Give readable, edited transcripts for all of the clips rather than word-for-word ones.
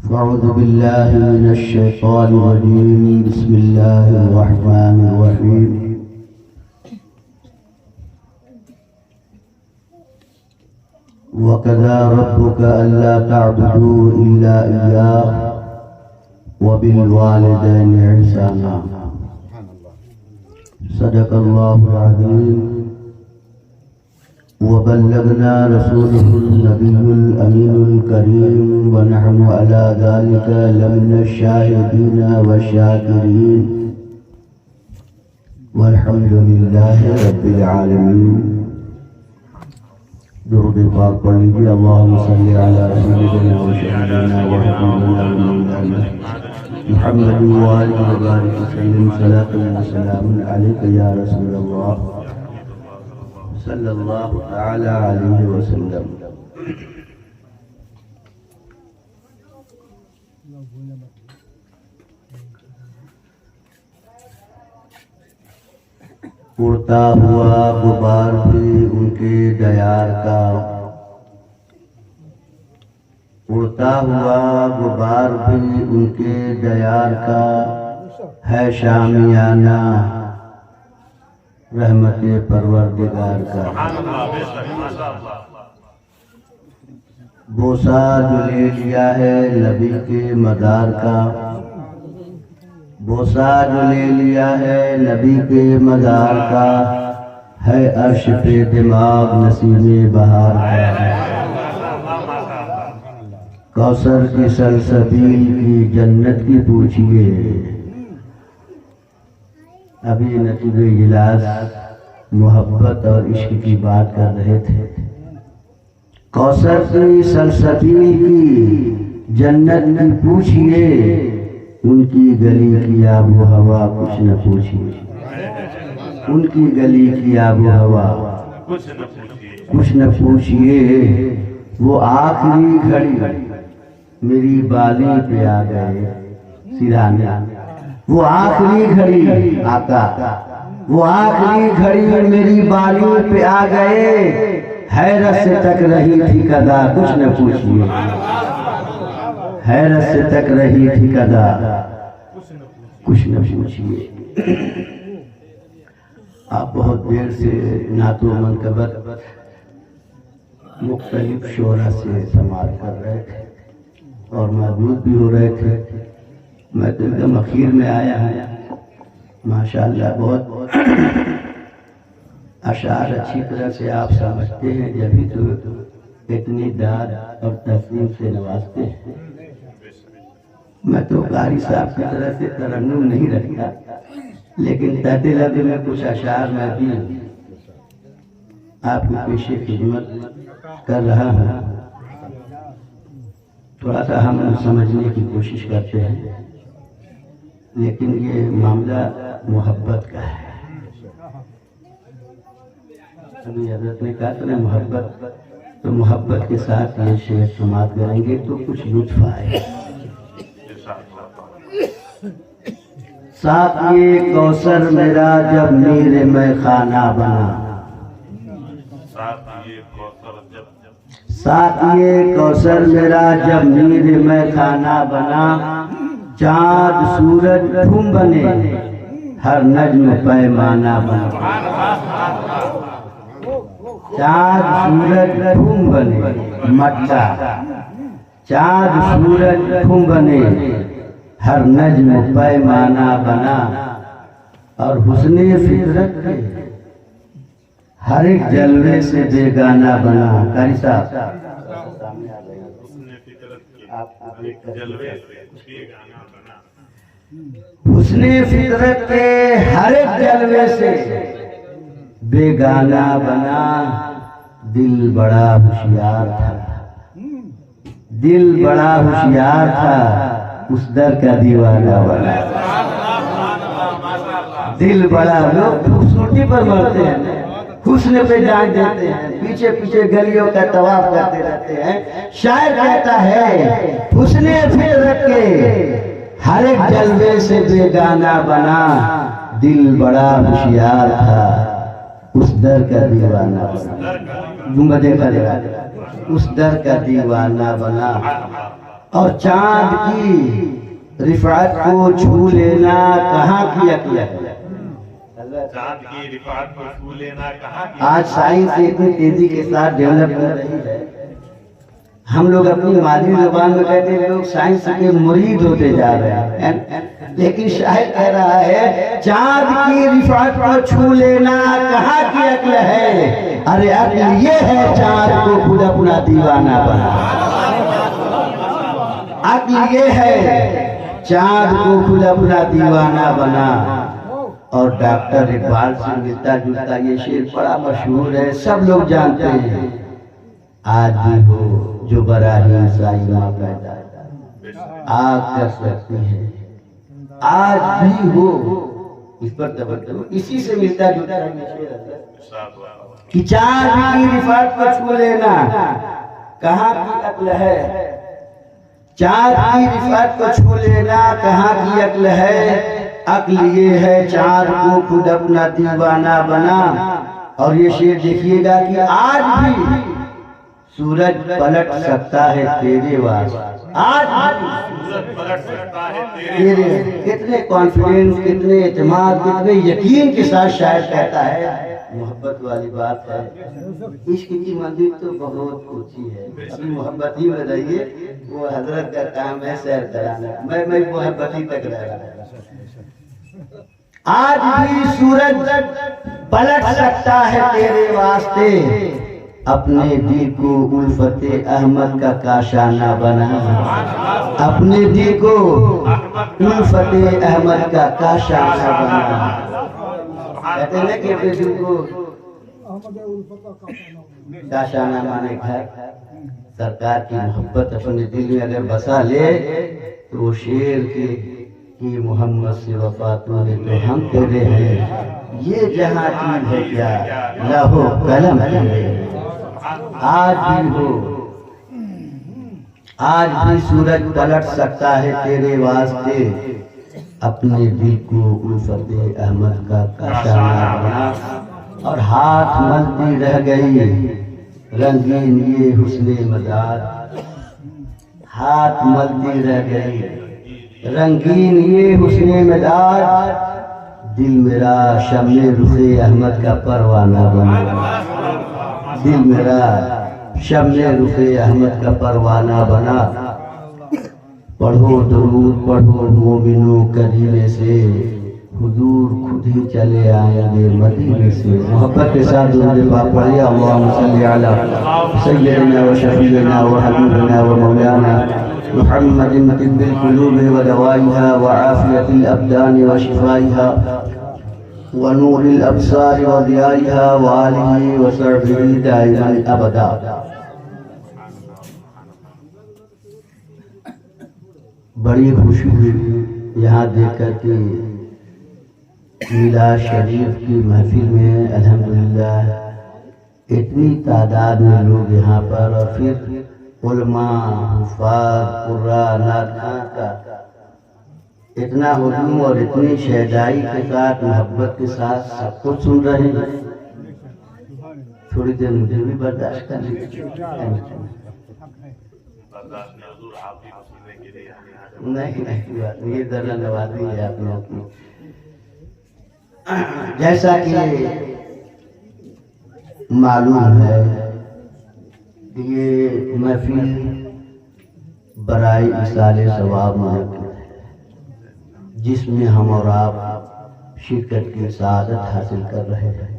أعوذ بالله من الشيطان الرجيم. بسم الله الرحمن الرحيم. وقضى ربك ألا تعبدوا إلا إياه وبالوالدين إحسانا. صدق الله العظيم. وبلغنا رسوله النبي الأمين الكريم ونحن على ذلك لمن الشاهدين والشاكرين والحمد لله رب العالمين. درود پاک پڑھ لیجیے. اللهم صل على سيدنا وشهيدنا وحبيبنا ومولانا محمد وآله وبارك وسلم. صلاة وسلام عليك يا رسول الله صلی اللہ تعالی علیہ وسلم. اڑتا ہوا غبار بھی ان کے دیار کا، اڑتا ہوا غبار بھی ان کے دیار کا، ہے شامیانہ رحمت پروردگار کا. بوسہ جو لے لیا ہے نبی کے مدار کا، بوسہ جو لے لیا ہے نبی کے مدار کا، ہے عرش پہ دماغ نسیم بہار کا. کوثر کی سلسبیل کی جنت کی پوچھئے. ابھی نتیب اجلاس محبت اور عشق کی بات کر رہے تھے. کوثر کی سلسبیل کی جنت کی پوچھئے، ان کی گلی کی آب و ہوا کچھ نہ پوچھئے. ان کی گلی کی آب و ہوا کچھ نہ پوچھئے. وہ آخری گھڑی میری بالی پہ آ گئے سرانے. وہ آخری گھڑی آقا، وہ آخری گھڑی میری بالیوں پہ آ گئے. حیرت سے تک رہی تھی قضا کچھ نہ پوچھئے. حیرت سے تک رہی تھی قضا کچھ نہ پوچھئے. آپ بہت دیر سے نعت و منقبت مختلف شعراء سے سماعت کر رہے تھے اور موجود بھی ہو رہے تھے. میں تو ایک دم اخیر میں آیا ہوں. ماشاءاللہ بہت اشعار اچھی طرح سے آپ سمجھتے ہیں، جبھی تو اتنی داد اور تفہیم سے نوازتے ہیں. میں تو قاری صاحب کی طرح سے ترنم نہیں رکھتا، لیکن تحت لفظ میں کچھ اشعار میں بھی آپ کی پیش خدمت کر رہا ہوں. تھوڑا سا ہم سمجھنے کی کوشش کرتے ہیں، لیکن یہ معاملہ محبت کا ہے. ابھی حضرت نے کہا تھا نا محبت، تو محبت کے ساتھ یہ شعر سماعت کریں گے تو کچھ لطف آئے. ساقی کوثر میرا جب میر میں خانہ بنا، ساقی کوثر میرا جب میر میں خانہ بنا، چاند سورج تم بنے ہر نجم پیمانہ بنا. چاند سورج تم بنے مٹا، چاند سورج تم بنے ہر نجم پیمانہ بنا. اور حسن فطرت کے ہر ایک جلوے سے بیگانہ بنا. قاری صاحب حسن فطرت کے ہر ایک جلوے سے بیگانہ بنا. دل بڑا ہوشیار تھا، دل بڑا ہوشیار تھا، اس در کا دیوانہ بنا. دل بڑا، لوگ خوبصورتی پر مرتے ہیں، حسن پہ جان دیتے ہیں، پیچھے پیچھے گلیوں کا طواف کرتے رہتے ہیں. شاعر کہتا ہے حسن فطرت کے ہر ایک جلوے سے بیگانہ بنا. دل بڑا ہوشیار تھا، اس در کا دیوانہ بنا. گنبد خضرا اس در کا دیوانہ بنا. اور چاند کی رفعت کو چھو لینا کہاں کی عقل ہے؟ چاند کی رفعت کو چھو لینا کہاں کی؟ آج سائنس اتنی تیزی کے ساتھ ڈیولپ کر رہی ہے، ہم لوگ اپنی مادری زبان میں کہتے ہیں لوگ سائنس کے مرید ہوتے جا رہے ہیں، لیکن شاعر کہہ رہا ہے چاند کی رفعت کو چھو لینا کہاں کی عقل ہے؟ ارے عقل یہ ہے چاند کو خود اپنا دیوانہ بنا، عقل یہ ہے چاند کو خود اپنا دیوانہ بنا۔ اور ڈاکٹر اقبال سے ملتا جلتا یہ شعر بڑا مشہور ہے، سب لوگ جانتے ہیں، آج بھی ہو جو براہیم سائمہ پیدا آگ کر سکتی ہے، آج بھی ہو، اس پر توجہ، اسی سے ملتا جلتا کہ چاند کی رفعت کو چھو لینا کہاں کی عقل ہے؟ چاند کی رفعت کو چھو لینا کہاں کی عقل ہے؟ عقل یہ ہے چاند کو خود اپنا دیوانہ بنا۔ اور یہ شعر دیکھیے گا کہ آج بھی سورج پلٹ سکتا ہے تیرے واسطے، آج سورج پلٹ سکتا ہے تیرے، کتنے کانفیڈنس، کتنے اعتماد، کتنے یقین کے ساتھ شاعر کہتا ہے۔ محبت والی بات ہے، عشق کی منزل تو بہت اونچی ہے، ابھی محبت ہی میں رہیے، وہ حضرت کا کام ہے سیر کرانا، میں محبت ہی تک رہ رہا۔ آج بھی سورج پلٹ سکتا ہے تیرے واسطے، اپنے دل کو الفت احمد کا کاشانہ بنا، اپنے دل کو الفت احمد کا کاشانہ بنا۔ کہتے ہیں کہ اپنے دل کو کاشانہ مانے گھر، سرکار کی محبت اپنے دل میں اگر بسا لے تو وہ شعر کی محمد سے وفا تو ہے تو ہم تیرے ہیں، یہ جہاں چیز ہے کیا لہو قلم ہے۔ آج بھی ہو، آج بھی سورج پلٹ سکتا ہے تیرے واسطے، اپنے دل کو الفت احمد کا کاشانہ بنا۔ اور ہاتھ ملتی رہ گئی رنگین یہ حسن مداد، ہاتھ ملتی رہ گئی رنگین یہ حسن مداد، دل میرا شمع رخ احمد کا پروانہ بنا، دل میرا شمع رخ احمد کا پروانہ بنا۔ پڑھو درود پڑھو مومنوں کریمے سے، حضور خود ہی چلے آئیں گے مدینے سے۔ محبت کے ساتھ درود پاک پڑھیے، اللہم صلی علی سیدنا و شفیعنا و حبیبنا و مولانا محمد طب القلوب ودوائها وعافیة الابدان وشفائها ونور الابصار وضیائها وآلہ وصحبہ دائما ابدا۔ بڑی خوشی ہوئی یہاں دیکھ کر کے میلاد شریف کی محفل میں الحمدللہ اتنی تعداد میں لوگ یہاں پر، اور پھر علماء، حفاظ، قراء، نعتخواں کا اتنا ہجوم اور اتنی شہدائی کے ساتھ، محبت کے ساتھ سب کچھ سن رہے ہیں۔ تھوڑی دیر مجھے بھی برداشت کر لیجیے، نہیں یہ ذرا نوازی ہے آپ لوگوں کی۔ جیسا کہ معلوم ہے یہ محفل برائے ایصال ثواب منعقد ہے، جس میں ہم اور آپ شرکت کی سعادت حاصل کر رہے ہیں۔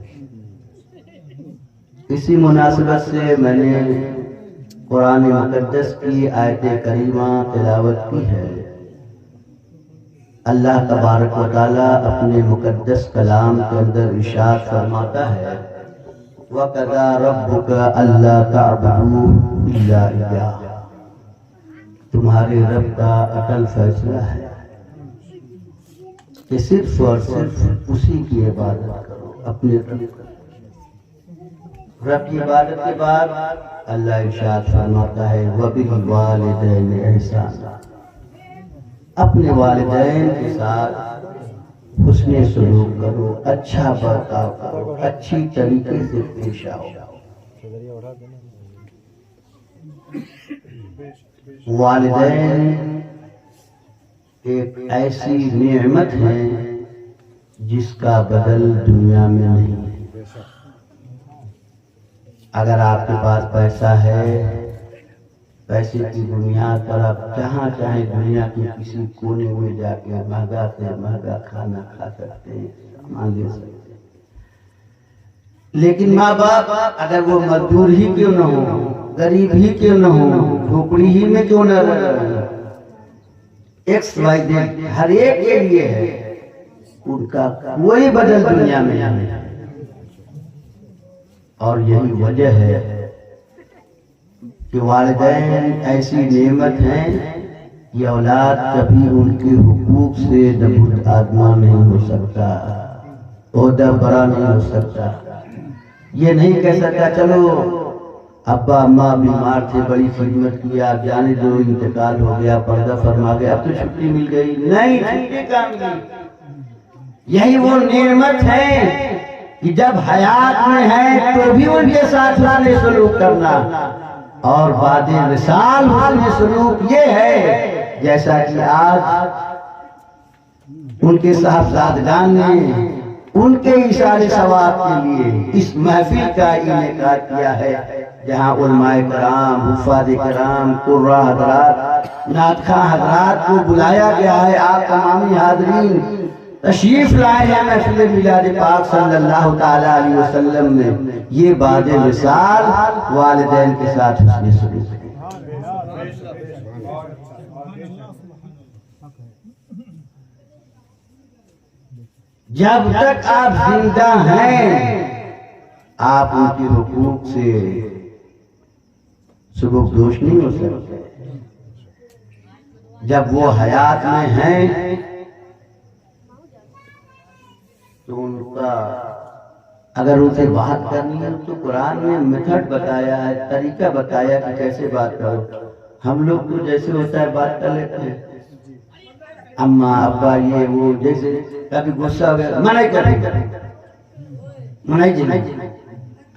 اسی مناسبت سے میں نے قرآن مقدس کی آیت کریمہ تلاوت کی ہے۔ اللہ تبارک و تعالیٰ اپنے مقدس کلام کے اندر ارشاد فرماتا ہے وَقَضَىٰ رَبُّكَ أَلَّا تَعْبُدُوا إِلَّا إِيَّاهُ، تمہارے رب کا اٹل فیصلہ ہے کہ صرف اور صرف اسی کی عبادت کرو، اپنے رب کی عبادت کے بعد اللہ ارشاد فرماتا ہے وَبِالْوَالِدَيْنِ إِحْسَانًا، اپنے والدین کے ساتھ حسن سلوک کرو، اچھا برتاؤ کرو، اچھی طریقے سے پیش آؤ۔ والدین ایک ایسی نعمت ہے جس کا بدل دنیا میں نہیں ہے۔ اگر آپ کے پاس پیسہ ہے، پیسے کی بنیاد پر آپ جہاں چاہیں دنیا کے کسی کونے میں جا کے مہنگا سے مہنگا کھانا کھا سکتے ہیں، سامان لے سکتے ہیں۔ لیکن ماں باپ اگر وہ مزدور ہی کیوں نہ ہو، غریب ہی کیوں نہ ہو، جھوپڑی ہی میں کیوں نہ رہے، ایکس وائی زیڈ ہر ایک کے لیے ہے، ان کا کوئی بدل دنیا میں نہیں ہے۔ اور یہی وجہ ہے کہ والدین ایسی نعمت ہیں، یہ اولاد کبھی ان کے حقوق سے نبرد آدما نہیں ہو سکتا، عہدہ برا نہیں ہو سکتا۔ یہ نہیں کہہ سکتا چلو ابا اماں بیمار تھے، بڑی خدمت کی، آپ جانے دو، انتقال ہو گیا، پردہ فرما گیا، اب تو چھٹی مل گئی۔ نہیں، چھٹی کام نہیں۔ یہی وہ نعمت ہے کہ جب حیات میں ہے تو بھی ان کے ساتھ لانے سلوک کرنا، اور بعد وصال حسن سلوک یہ ہے جیسا کہ آج ان کے صاحبزادگان نے ان کے اشارے ثواب کے لیے اس محفل کا انعقاد کیا ہے، جہاں علماء کرام، حفاظ کرام، قراء حضرات، نعت خواں حضرات کو بلایا گیا ہے۔ آپ تمامی حاضرین تشریف لائے ہیں محفل میلاد پاک صلی اللہ تعالی علیہ وسلم میں۔ یہ بعد وصال والدین کے ساتھ حسن سلوک ہے۔ جب تک آپ زندہ ہیں آپ ان کے حقوق سے سبک دوش نہیں ہو سکتے۔ جب وہ حیات میں ہیں تو ان کا اگر ان سے بات کرنی ہے تو قرآن نے میتھڈ بتایا ہے، طریقہ بتایا کہ کیسے بات کرو۔ ہم لوگ تو جیسے ہوتا ہے بات کر لیتے ہیں، اماں ابا یہ وہ، جیسے کبھی غصہ ہو گیا منع کریں، منع جی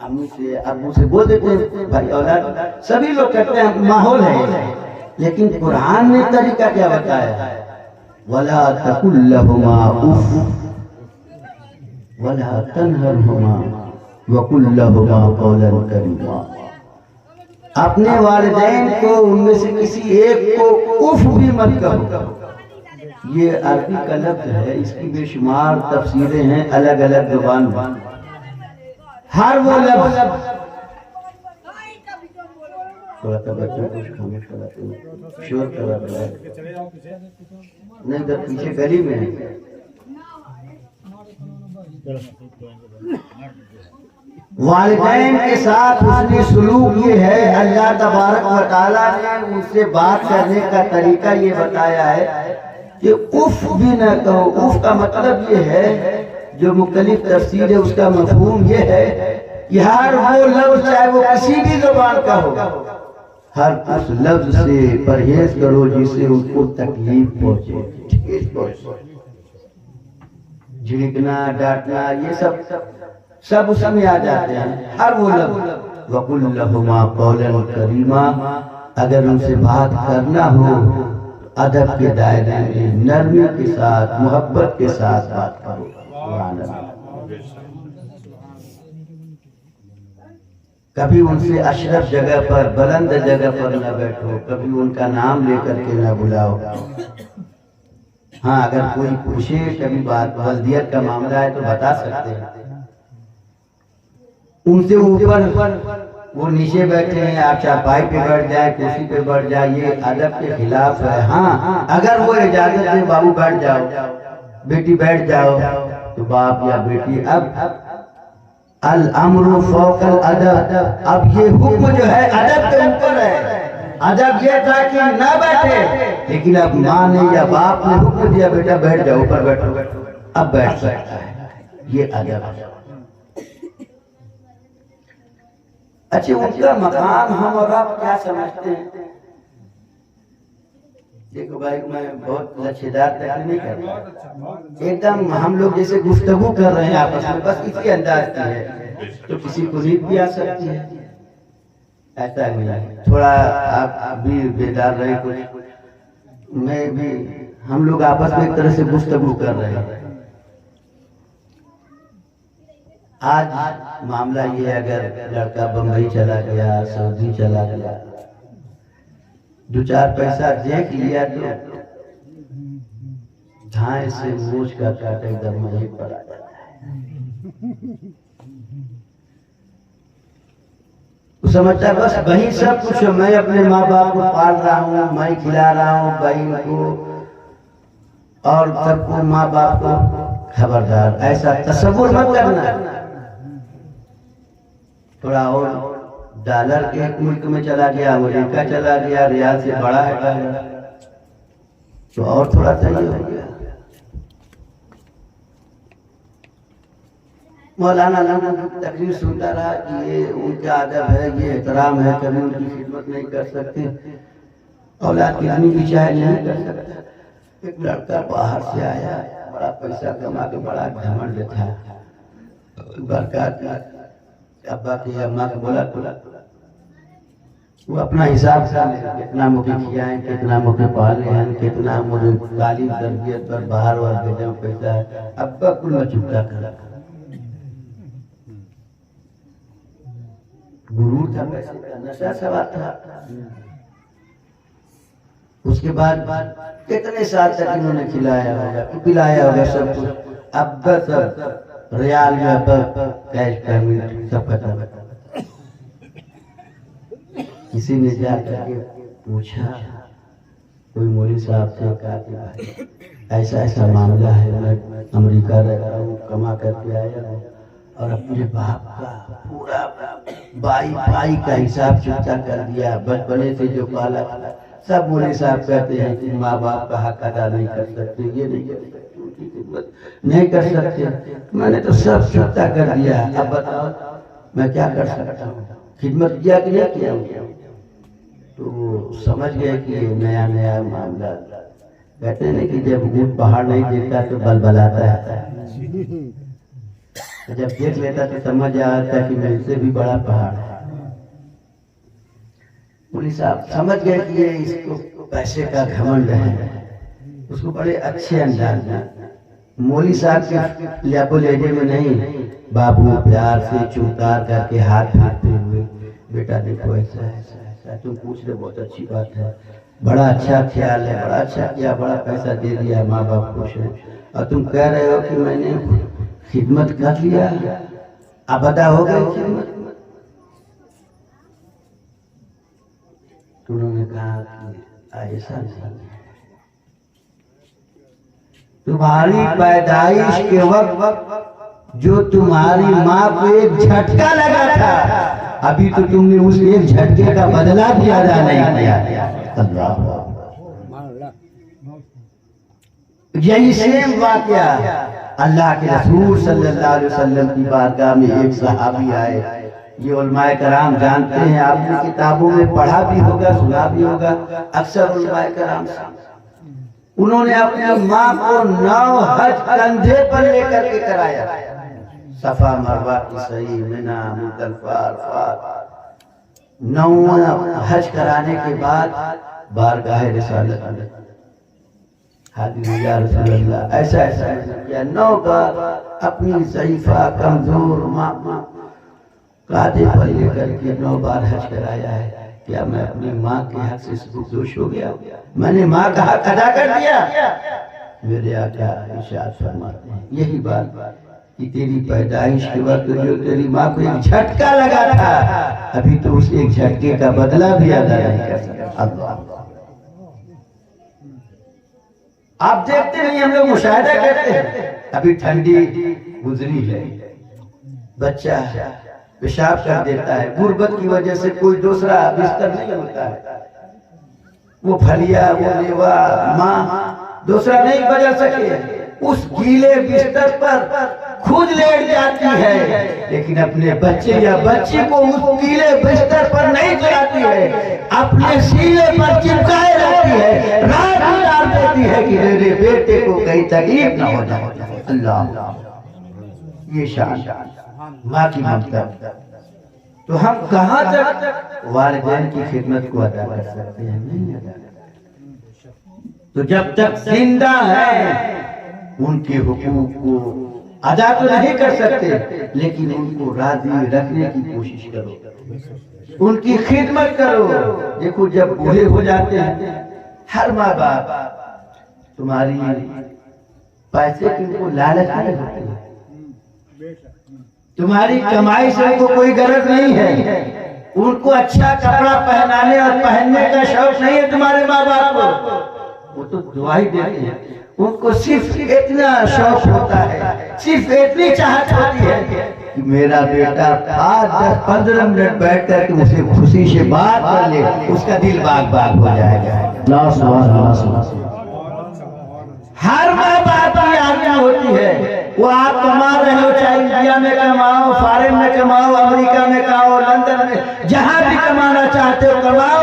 امی سے ابو سے بول دیتے ہیں، بھائی اولاد سبھی لوگ کرتے ہیں، ماحول ہے۔ لیکن قرآن نے طریقہ کیا بتایا؟ وَلَا تَقُلْ لَهُمَا أُفٍّ وَلَا تَنْهَرْهُمَا وَقُلْ لَهُمَا قَوْلًا كَرِيمًا۔ اپنے والدین کو ان میں سے کسی ایک کو اف بھی مت کہو۔ یہ عربی کا لفظ ہے، اس کی بے شمار تفسیریں ہیں الگ الگ زبان میں۔ ہر وہ لفظ تھوڑا سا بچوں کو خاموش کراتے ہیں، شور کراتے ہیں، نہیں تو پیچھے گلی میں ہے۔ والدین کے ساتھ حسن سلوک یہ ہے، اللہ تبارک و تعالیٰ نے ان سے بات کرنے کا طریقہ یہ بتایا ہے کہ اف بھی نہ کہو۔ اف کا مطلب یہ ہے، جو مختلف تفسیر ہے اس کا مفہوم یہ ہے کہ ہر وہ لفظ چاہے وہ کسی بھی زبان کا ہو، ہر اس لفظ سے پرہیز کرو جس سے ان کو تکلیف پہنچے، ٹھیس پہنچے۔ جھڑکنا، ڈانٹنا، یہ سب اس میں آ جاتے ہیں۔ ہر وہ لفظ وَقُلْ لَهُمَا قَوْلًا كَرِيمًا، اگر ان سے بات کرنا ہو تو ادب کے دائرے میں نرمی کے ساتھ، محبت کے ساتھ بات کرو۔ کبھی ان سے اشرف جگہ پر، بلند جگہ پر نہ بیٹھو، کبھی ان کا نام لے کر کے نہ بلاؤ۔ ہاں اگر کوئی پوچھے کبھی بات والدیت کا معاملہ ہے تو بتا سکتے ہیں۔ ان سے اوپر وہ نیچے بیٹھے ہیں، آپ چارپائی پہ بیٹھ جائیں، کرسی پہ بیٹھ جائیں، یہ ادب کے خلاف ہے۔ ہاں اگر وہ اجازت دے بابو بیٹھ جاؤ، بیٹی بیٹھ جاؤ، تو باپ یا بیٹی اب الامر فوق الادب، اب یہ حکم جو ہے ادب کے اوپر ہے۔ ادب یہ تھا کہ نہ بیٹھے، لیکن اب ماں نے یا باپ نے حکم دیا بیٹا بیٹھ جاؤ، اوپر بیٹھو، اب بیٹھ سکتا ہے۔ یہ ادب ہے۔ اچھا ان کا مقام ہم اور آپ کیا سمجھتے ہیں؟ دیکھو بھائی میں بہت لچھیدار تک نہیں کرتا، ایک دم ہم لوگ جیسے گفتگو کر رہے ہیں آپس میں، بس اسی انداز کی ہے تو کسی کو نیند بھی آ سکتی ہے۔ ایسا نہیں ہے، تھوڑا آپ بھی بیدار رہے کچھ، میں بھی، ہم لوگ آپس میں ایک طرح سے گفتگو کر رہے ہیں۔ آج معاملہ یہ ہے، اگر لڑکا بمبئی چلا گیا، سعودی چلا گیا، دو چار پیسہ دیکھ لیا تو دھائیں سے موچ کا کاٹا ایک دم وہیں پر آ جاتا ہے۔ وہ سمجھتا ہے بس وہی سب کچھ ہے، میں اپنے ماں باپ کو پال رہا ہوں، میں کھلا رہا ہوں بہن کو اور سب کو، ماں باپ کو۔ خبردار ایسا تصور مت کرنا۔ تھوڑا اور ڈالر کے ایک ملک میں چلا گیا، امریکہ چلا گیا، ریال سے بڑا ہے ڈالر، تو اور تھوڑا صحیح ہو گیا۔ مولانا علامہ کی تقریر سنتا رہا کہ یہ ان کا ادب ہے، یہ احترام ہے، کبھی ان کی خدمت نہیں کر سکتے، اولاد کتنی بھی چاہے نہیں کر سکتا۔ ایک لڑکا باہر سے آیا، بڑا پیسہ کما کے بڑا گھمنڈ تھا، برکات ابا کی اماں کو بولا تو وہ اپنا حساب سے کتنا مجھے کھیائیں، کتنا مجھے پالے ہیں، کتنا مجھے تعلیم تربیت پر باہر اور بھیجا پیسہ ہے، ابا کو نہ چکتا کر۔ غرور تھا، پیسے کا نشہ سوار تھا۔ اس کے بعد کتنے سال تک انہوں نے کھلایا ہوگا، پلایا ہوگا سب کچھ، اب سب ریال میں، اب کیش پیمنٹ سب ختم۔ کسی نے جا کر کے پوچھا، کوئی مولوی صاحب سے کہا کہ بھائی ایسا ایسا معاملہ ہے، میں امریکہ رہتا ہوں، کما کر کے آیا ہوں اور اپنے باپ کا پورا بائی کا حساب چکتا کر دیا، بچپنے سے جو پالا سب مولوی صاحب کہتے ہیں کہ ماں باپ کا حق ادا نہیں کر سکتے، یہ نہیں کر سکتے، ان کی خدمت نہیں کر سکتے، میں نے تو سب چکتا کر دیا، اب بتاؤ میں کیا کر سکتا ہوں، خدمت کیا کہ نہیں کیا؟ تو وہ سمجھ گئے کہ یہ نیا نیا معاملہ، کہتے ہیں کہ جب اونٹ پہاڑ نہیں دیکھتا تو بلبلاتا ہے، جب دیکھ لیتا تو سمجھ آتا کہ میں اس سے بھی بڑا پہاڑ ہے۔ پولیس صاحب سمجھ گئے کہ یہ اس کو پیسے کا گھمنڈ ہے، اس کو بڑے اچھے انداز میں مولوی صاحب کے لیبو لیجے میں نہیں، بابو پیار سے چمکار کر کے ہاتھ پھیرتے ہوئے، بیٹا دیکھو ایسا ایسا ایسا، تم پوچھ رہے بہت اچھی بات ہے، بڑا اچھا خیال ہے، بڑا اچھا کیا، بڑا پیسہ دے دیا، ماں باپ خوش ہیں، اور تم کہہ رہے ہو کہ میں نے خدمت کر لیا، اب ادا ہو گئی خدمت۔ انہوں نے کہا کہ ایسا نہیں، تمہاری پیدائش کے وقت جو تمہاری ماں کو ایک جھٹکا لگا تھا، ابھی تو تم نے اس ایک جھٹکے کا بدلہ بھی ادا نہیں کیا۔ اللہ، یہی سیم واقعہ اللہ کے رسول صلی اللہ علیہ وسلم کی بارگاہ میں ایک صحابی آئے، یہ علماء کرام جانتے ہیں، آپ نے کتابوں میں پڑھا بھی ہوگا، سنا بھی ہوگا، اکثر علماء کرام سے انہوں نے اپنی ماں کو 9 حج کندھے پر لے کر کے کرایا، صفا مروہ کی صحیح، منی، مزدلفہ، عرفات، 9 حج کرانے کے بعد بارگاہ رسالت میں حاضر یا رسول اللہ، ایسا ایسا کیا، 9 بار اپنی ضعیفہ کمزور ماں کاندھے پر لے کر کے 9 بار حج کرایا ہے۔ کیا میں اپنی ماں کے حق سے سبکدوش ہو گیا؟ میں نے ماں کا حق ادا کر دیا؟ میرے آقا ارشاد فرماتے ہیں یہی بات کہ تیری پیدائش کے وقت جو تیری ماں کو ایک جھٹکا لگا تھا، ابھی تو اس ایک جھٹکے کا بدلہ بھی ادا نہیں کر سکا۔ اللہ، آپ دیکھتے نہیں، ہم لوگ مشاہدہ کرتے ہیں، ابھی ٹھنڈی گزری ہے، بچہ پیشاب کر دیتا ہے، غربت کی وجہ سے کوئی دوسرا بستر نہیں ہوتا ہے، وہ پھلیا، وہ لیوا، ماں دوسرا نہیں بدل سکے، اس گیلے بستر پر خود لیٹ جاتی ہے، لیکن اپنے بچے یا بچی کو اس گیلے بستر پر نہیں سلاتی ہے، اپنے سینے پر چپکائے رکھتی ہے، رات گزار دیتی ہے کہ میرے بیٹے کو کہیں تکلیف نہ ہو جائے۔ اللہ، یہ شان ماں کی ممتا۔ تو ہم کہاں تک والدین کی خدمت کو ادا کر سکتے ہیں؟ نہیں ادا کر سکتے۔ تو جب تک زندہ ہیں ان کے حقوق کو ادا تو نہیں کر سکتے، لیکن ان کو راضی رکھنے کی کوشش کرو، ان کی خدمت کرو۔ دیکھو جب بوڑھے ہو جاتے ہیں، ہر ماں باپ تمہاری پیسے کی ان کو لالچ نہیں ہوتی ہے، تمہاری کمائی سے ان کو کوئی غرض نہیں ہے، ان کو اچھا کپڑا پہنانے اور پہننے کا شوق نہیں ہے تمہارے ماں باپ کو، وہ تو دعا ہی دیتے ہیں۔ ان کو صرف اتنا شوق ہوتا ہے، صرف اتنی چاہت ہوتی ہے کہ میرا بیٹا 5-10-15 منٹ بیٹھ کر کے مجھ سے خوشی سے بات کر لے، اس کا دل باغ باغ ہو جائے گا۔ ہر ماں باپ کی آرزو ہوتی ہے، وہ آپ کما رہے ہو، چاہے انڈیا میں کماؤ، فارن میں کماؤ، امریکہ میں کماؤ، لندن میں، جہاں بھی کمانا چاہتے ہو کماؤ،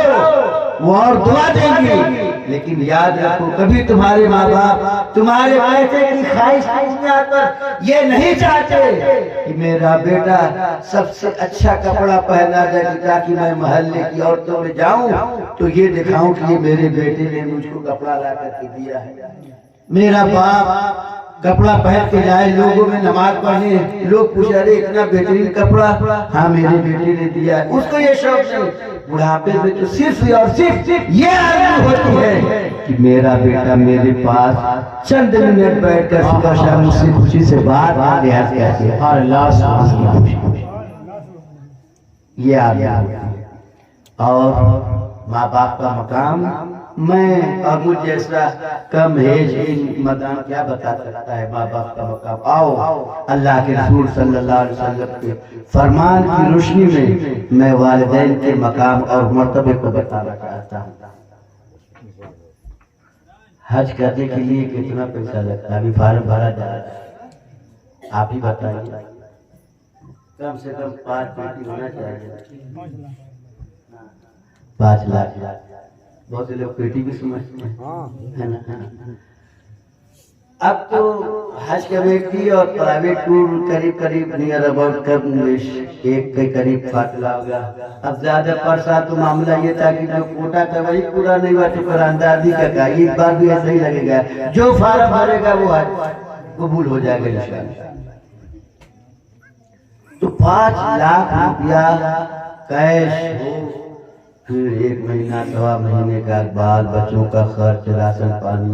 وہ اور دعا دیں گی۔ لیکن یاد رکھو کبھی تمہارے ماں باپ تمہارے پیسے کی خواہش بنیاد پر یہ نہیں چاہتے کہ میرا بیٹا سب سے اچھا کپڑا پہنا جائے تاکہ میں محلے کی عورتوں میں جاؤں تو یہ دکھاؤں کہ یہ میرے بیٹے نے مجھ کو کپڑا لا کر کے دیا ہے۔ میرا باپ کپڑا پہن کے جائے لوگوں میں نماز پڑھنے، لوگ پوچھ رہے اتنا بہترین کپڑا، ہاں میرے بیٹے نے دیا ہے، اس کو یہ شوق نہیں۔ بڑھاپے میں تو صرف اور صرف یہ آرزو ہوتی ہے کہ میرا بیٹا میرے پاس چند منٹ بیٹھ کر صبح شام مجھ سے خوشی سے بات ریاض کہتے ہیں اور اللہ سبحانہ کی خوشی، یہ آرزو ہوتی ہے۔ اور ماں باپ کا مقام میں اور مجھ جیسا کم ایج مدان کیا بتا سکتا ہے ماں باپ کا مقام۔ آؤ اللہ کے رسول صلی اللہ علیہ وسلم کے فرمان کی روشنی میں والدین کے مقام اور مرتبے کو بتانا چاہتا ہوں۔ حج کرنے کے لیے کتنا پیسہ لگتا ہے؟ ابھی فارم بھرا جا رہا ہے، آپ ہی بتائیے۔ کم سے کم 5 بیٹی ہونا چاہیے، 5 لاکھ۔ بہت سے لوگ پیٹی بھی سمجھتے ہیں نا۔ اب تو حج کمیٹی اور پرائیویٹ ٹور قریب نیئر اباؤٹ کم ایک کے قریب فاصلہ ہوگا۔ اب زیادہ پرسا تو معاملہ یہ تھا کہ جو کوٹا کا وہی پورا نہیں ہوا تو قراردادی کا اس بار بھی ایسا ہی لگے گا، جو فارم بھرے گا وہ حج قبول ہو جائے گا انشاءاللہ۔ تو 5 لاکھ روپیہ کیش ہو، پھر 1 مہینہ 2 مہینے کا بال بچوں کا خرچ، راشن پانی،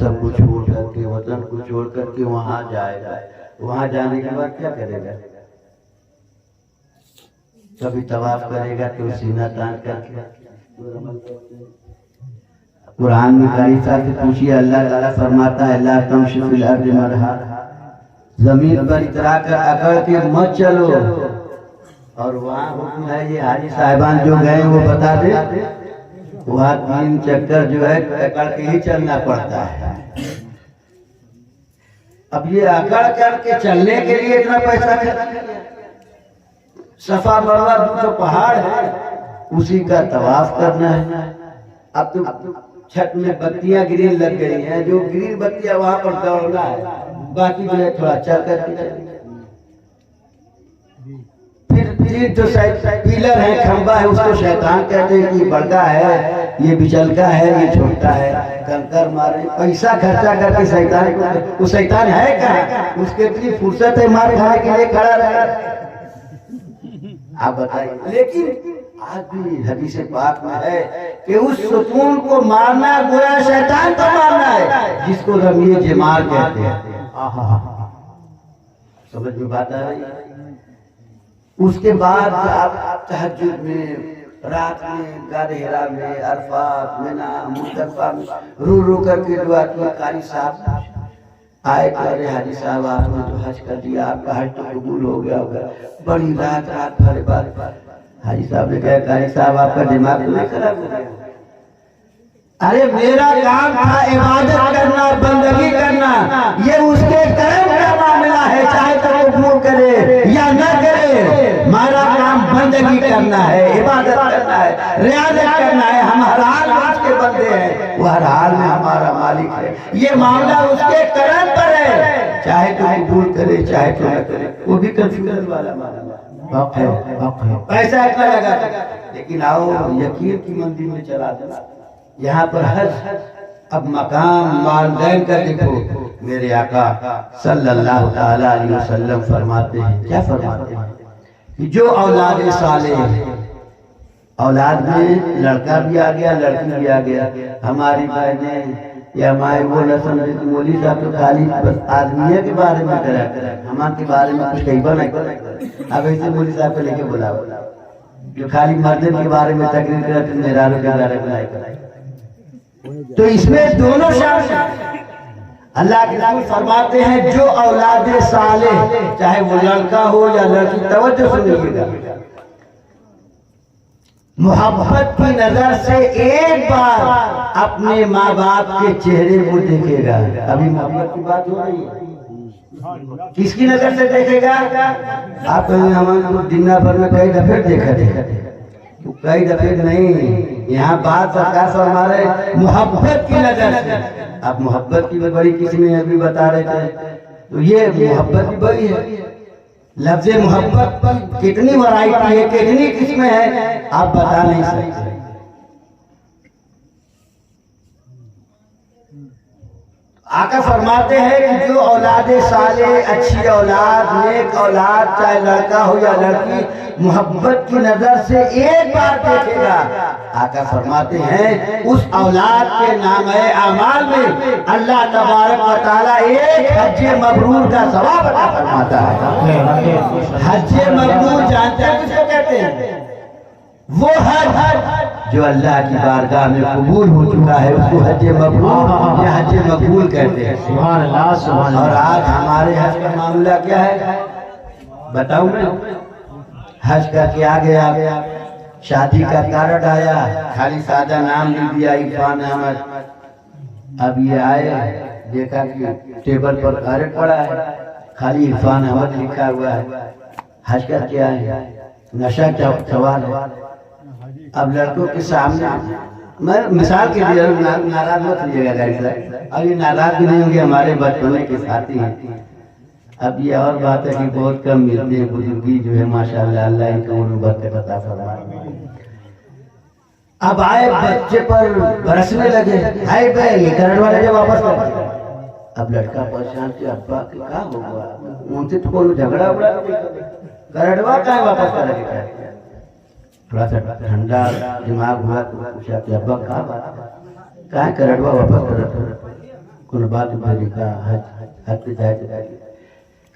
سب کو چھوڑ کر کے وطن کو چھوڑ کر کے وہاں جائے گا، وہاں جانے کے بعد کیا کرے گا؟ کبھی طواف کرے گا تو سینہ تان کر کے قرآن میں قاری صاحب سے پوچھئے، اللہ تعالیٰ فرماتا ہے لا تمشی فی الارض مرحا، زمین پر اترا کر اکڑ کے مت چلو۔ اور وہاں حکم ہے، یہ حاجی صاحبان جو گئے وہ بتا دے، وہاں 3 چکر جو ہے اکڑ کے ہی چلنا پڑتا ہے۔ اب یہ اکڑ کر کے چلنے کے لیے اتنا پیسہ خرچ، صفا مروہ جو پہاڑ ہے اسی کا طواف کرنا ہے۔ اب تو چھت میں بتیاں گرین لگ گئی ہیں، جو گرین بتیاں وہاں پر دوڑنا ہے، باقی جو ہے تھوڑا چل کر کے پھر جو پیلر ہے، کھمبا ہے، اس کو شیطان کہتے ہیں کہ یہ بڑکا ہے، یہ بچلکا ہے، یہ چھوٹا ہے، کنکر مارے پیسہ خرچہ کر کے شیطان کو، وہ شیطان ہے کہاں؟ اس کے اتنی فرصت ہے مار کھانے کے لیے کھڑا رہے۔ آپ بتائیے، لیکن آج بھی حدیث پاک میں ہے کہ اس ستون کو مارنا گویا شیطان کو مارنا ہے، جس کو رمیے جمار کہتے ہیں۔ سمجھ میں بات آ رہی ہے؟ اس کے بعد آپ تہجد میں، رات میں، غار حرا میں، عرفات، منی، مزدلفہ میں رو رو کر کے دعا کی۔ قاری صاحب آئے کہ ارے حاجی صاحب آپ نے جو حج کر دیا، آپ کا حج تو قبول ہو گیا ہوگا۔ بڑی رات بھر بعد حاجی صاحب نے کہا قاری صاحب آپ کا دماغ تو نہیں خراب ہو گیا؟ ارے میرا کام تھا عبادت کرنا، بندگی کرنا، یہ اس کے کرم کا معاملہ ہے، چاہے تو قبول کرے یا نہ کرے، ہمارا کام بندگی کرنا ہے، عبادت کرنا ہے، ریاضت کرنا ہے۔ ہم ہر حال میں اس کے بندے ہیں، وہ ہر حال میں ہمارا مالک ہے، یہ معاملہ اس کے کرم پر ہے، چاہے تو قبول کرے چاہے تو نہ کرے، وہ بھی کنفیوژن والا معاملہ ہے۔ حق ہے، حق ہے، پیسہ اتنا لگا تھا، لیکن آؤ یقین کی منزل میں چلا دیا. یہاں پر حج اب مقام والدین کا دیکھو. میرے آقا صلی اللہ تعالی علیہ وسلم فرماتے ہیں، کیا فرماتے ہیں کہ جو اولاد صالح، اولاد میں لڑکا بھی آ گیا لڑکی بھی آ گیا. ہماری بہنیں یا ہمارے وہ نہ سمجھے کہ مولوی صاحب تو خالی بس آدمیہ کے بارے میں کرا ہمارے کے بارے میں کچھ کہیں نہیں کرا. اب ایسے مولوی صاحب کو لے کے بلا جو خالی مردن کے بارے میں تقریر کرتے میرانوں کے بارے میں نہیں کرا. تو اس میں دونوں شامل ہیں. اللہ کے رسول فرماتے ہیں جو اولاد صالح، چاہے وہ لڑکا ہو یا لڑکی، توجہ سنیے گا، محبت کی نظر سے ایک بار اپنے ماں باپ کے چہرے کو دیکھے گا. ابھی محبت کی بات ہو رہی ہے، کس کی نظر سے دیکھے گا؟ آپ کہیں ہمیں دن بھر میں کئی دفعہ دیکھا کئی دفعہ نہیں. یہاں بات سرکار فرما رہے محبت کی نظر سے. آپ محبت کی بڑی قسمیں ابھی بتا رہے تھے، تو یہ محبت بھی بڑی ہے. لفظ محبت کتنی ورائٹی ہے، کتنی قسمیں ہیں، آپ بتا نہیں سکتے. آقا فرماتے ہیں کہ جو اولاد صالح، اچھی اولاد، نیک اولاد، چاہے لڑکا ہو یا لڑکی، محبت کی نظر سے ایک بار دیکھے گا. آقا فرماتے ہیں اس اولاد کے نامہ اعمال میں اللہ تبارک و تعالی ایک حج مبرور کا ثواب عطا فرماتا ہے. حج مبرور جانتے ہیں کس کو کہتے ہیں؟ وہ حج جو اللہ کی بارگاہ میں قبول ہو چکا ہے اس کو حج مبرور یا حج مقبول کہتے ہیں. سبحان اللہ، سبحان اللہ. اور آج ہمارے حج کا معاملہ کیا ہے بتاؤں میں؟ حج کا کیا گیا، شادی کا کارڈ آیا، خالی سادہ نام لکھ دیا عرفان احمد. اب یہ آئے دیکھا کہ ٹیبل پر کارڈ پڑا ہے، خالی عرفان احمد لکھا ہوا ہے. حج کا کیا ہے؟ نشہ کا سوال ہے. اب لڑکوں کے سامنے میں مثال کے لیے ناراض مت لیجیے گا گھر سے، اب یہ ناراض بھی نہیں ہوں گے، ہمارے بچپنے کے ساتھی ہیں. اب یہ اور بات ہے کہ بہت کم ملتے ہیں، بزرگی جو ہے ماشاءاللہ اللہ ان کو برکت عطا فرمائے. اب آئے بچے پر برسنے لگے، ہائے بے یہ کرنٹ والے جب واپس کرتے. اب لڑکا پریشان کہ ابا کیا ہوگا، ان سے تو کوئی جھگڑا اڑا کرنٹوا کہاں واپس کرے گا. تھوڑا سا ٹھنڈا دماغ ہوا تو پوچھا کہ ابا کہاں کرنٹوا واپس کرے کون بات بھائی کہا حج پہ جائے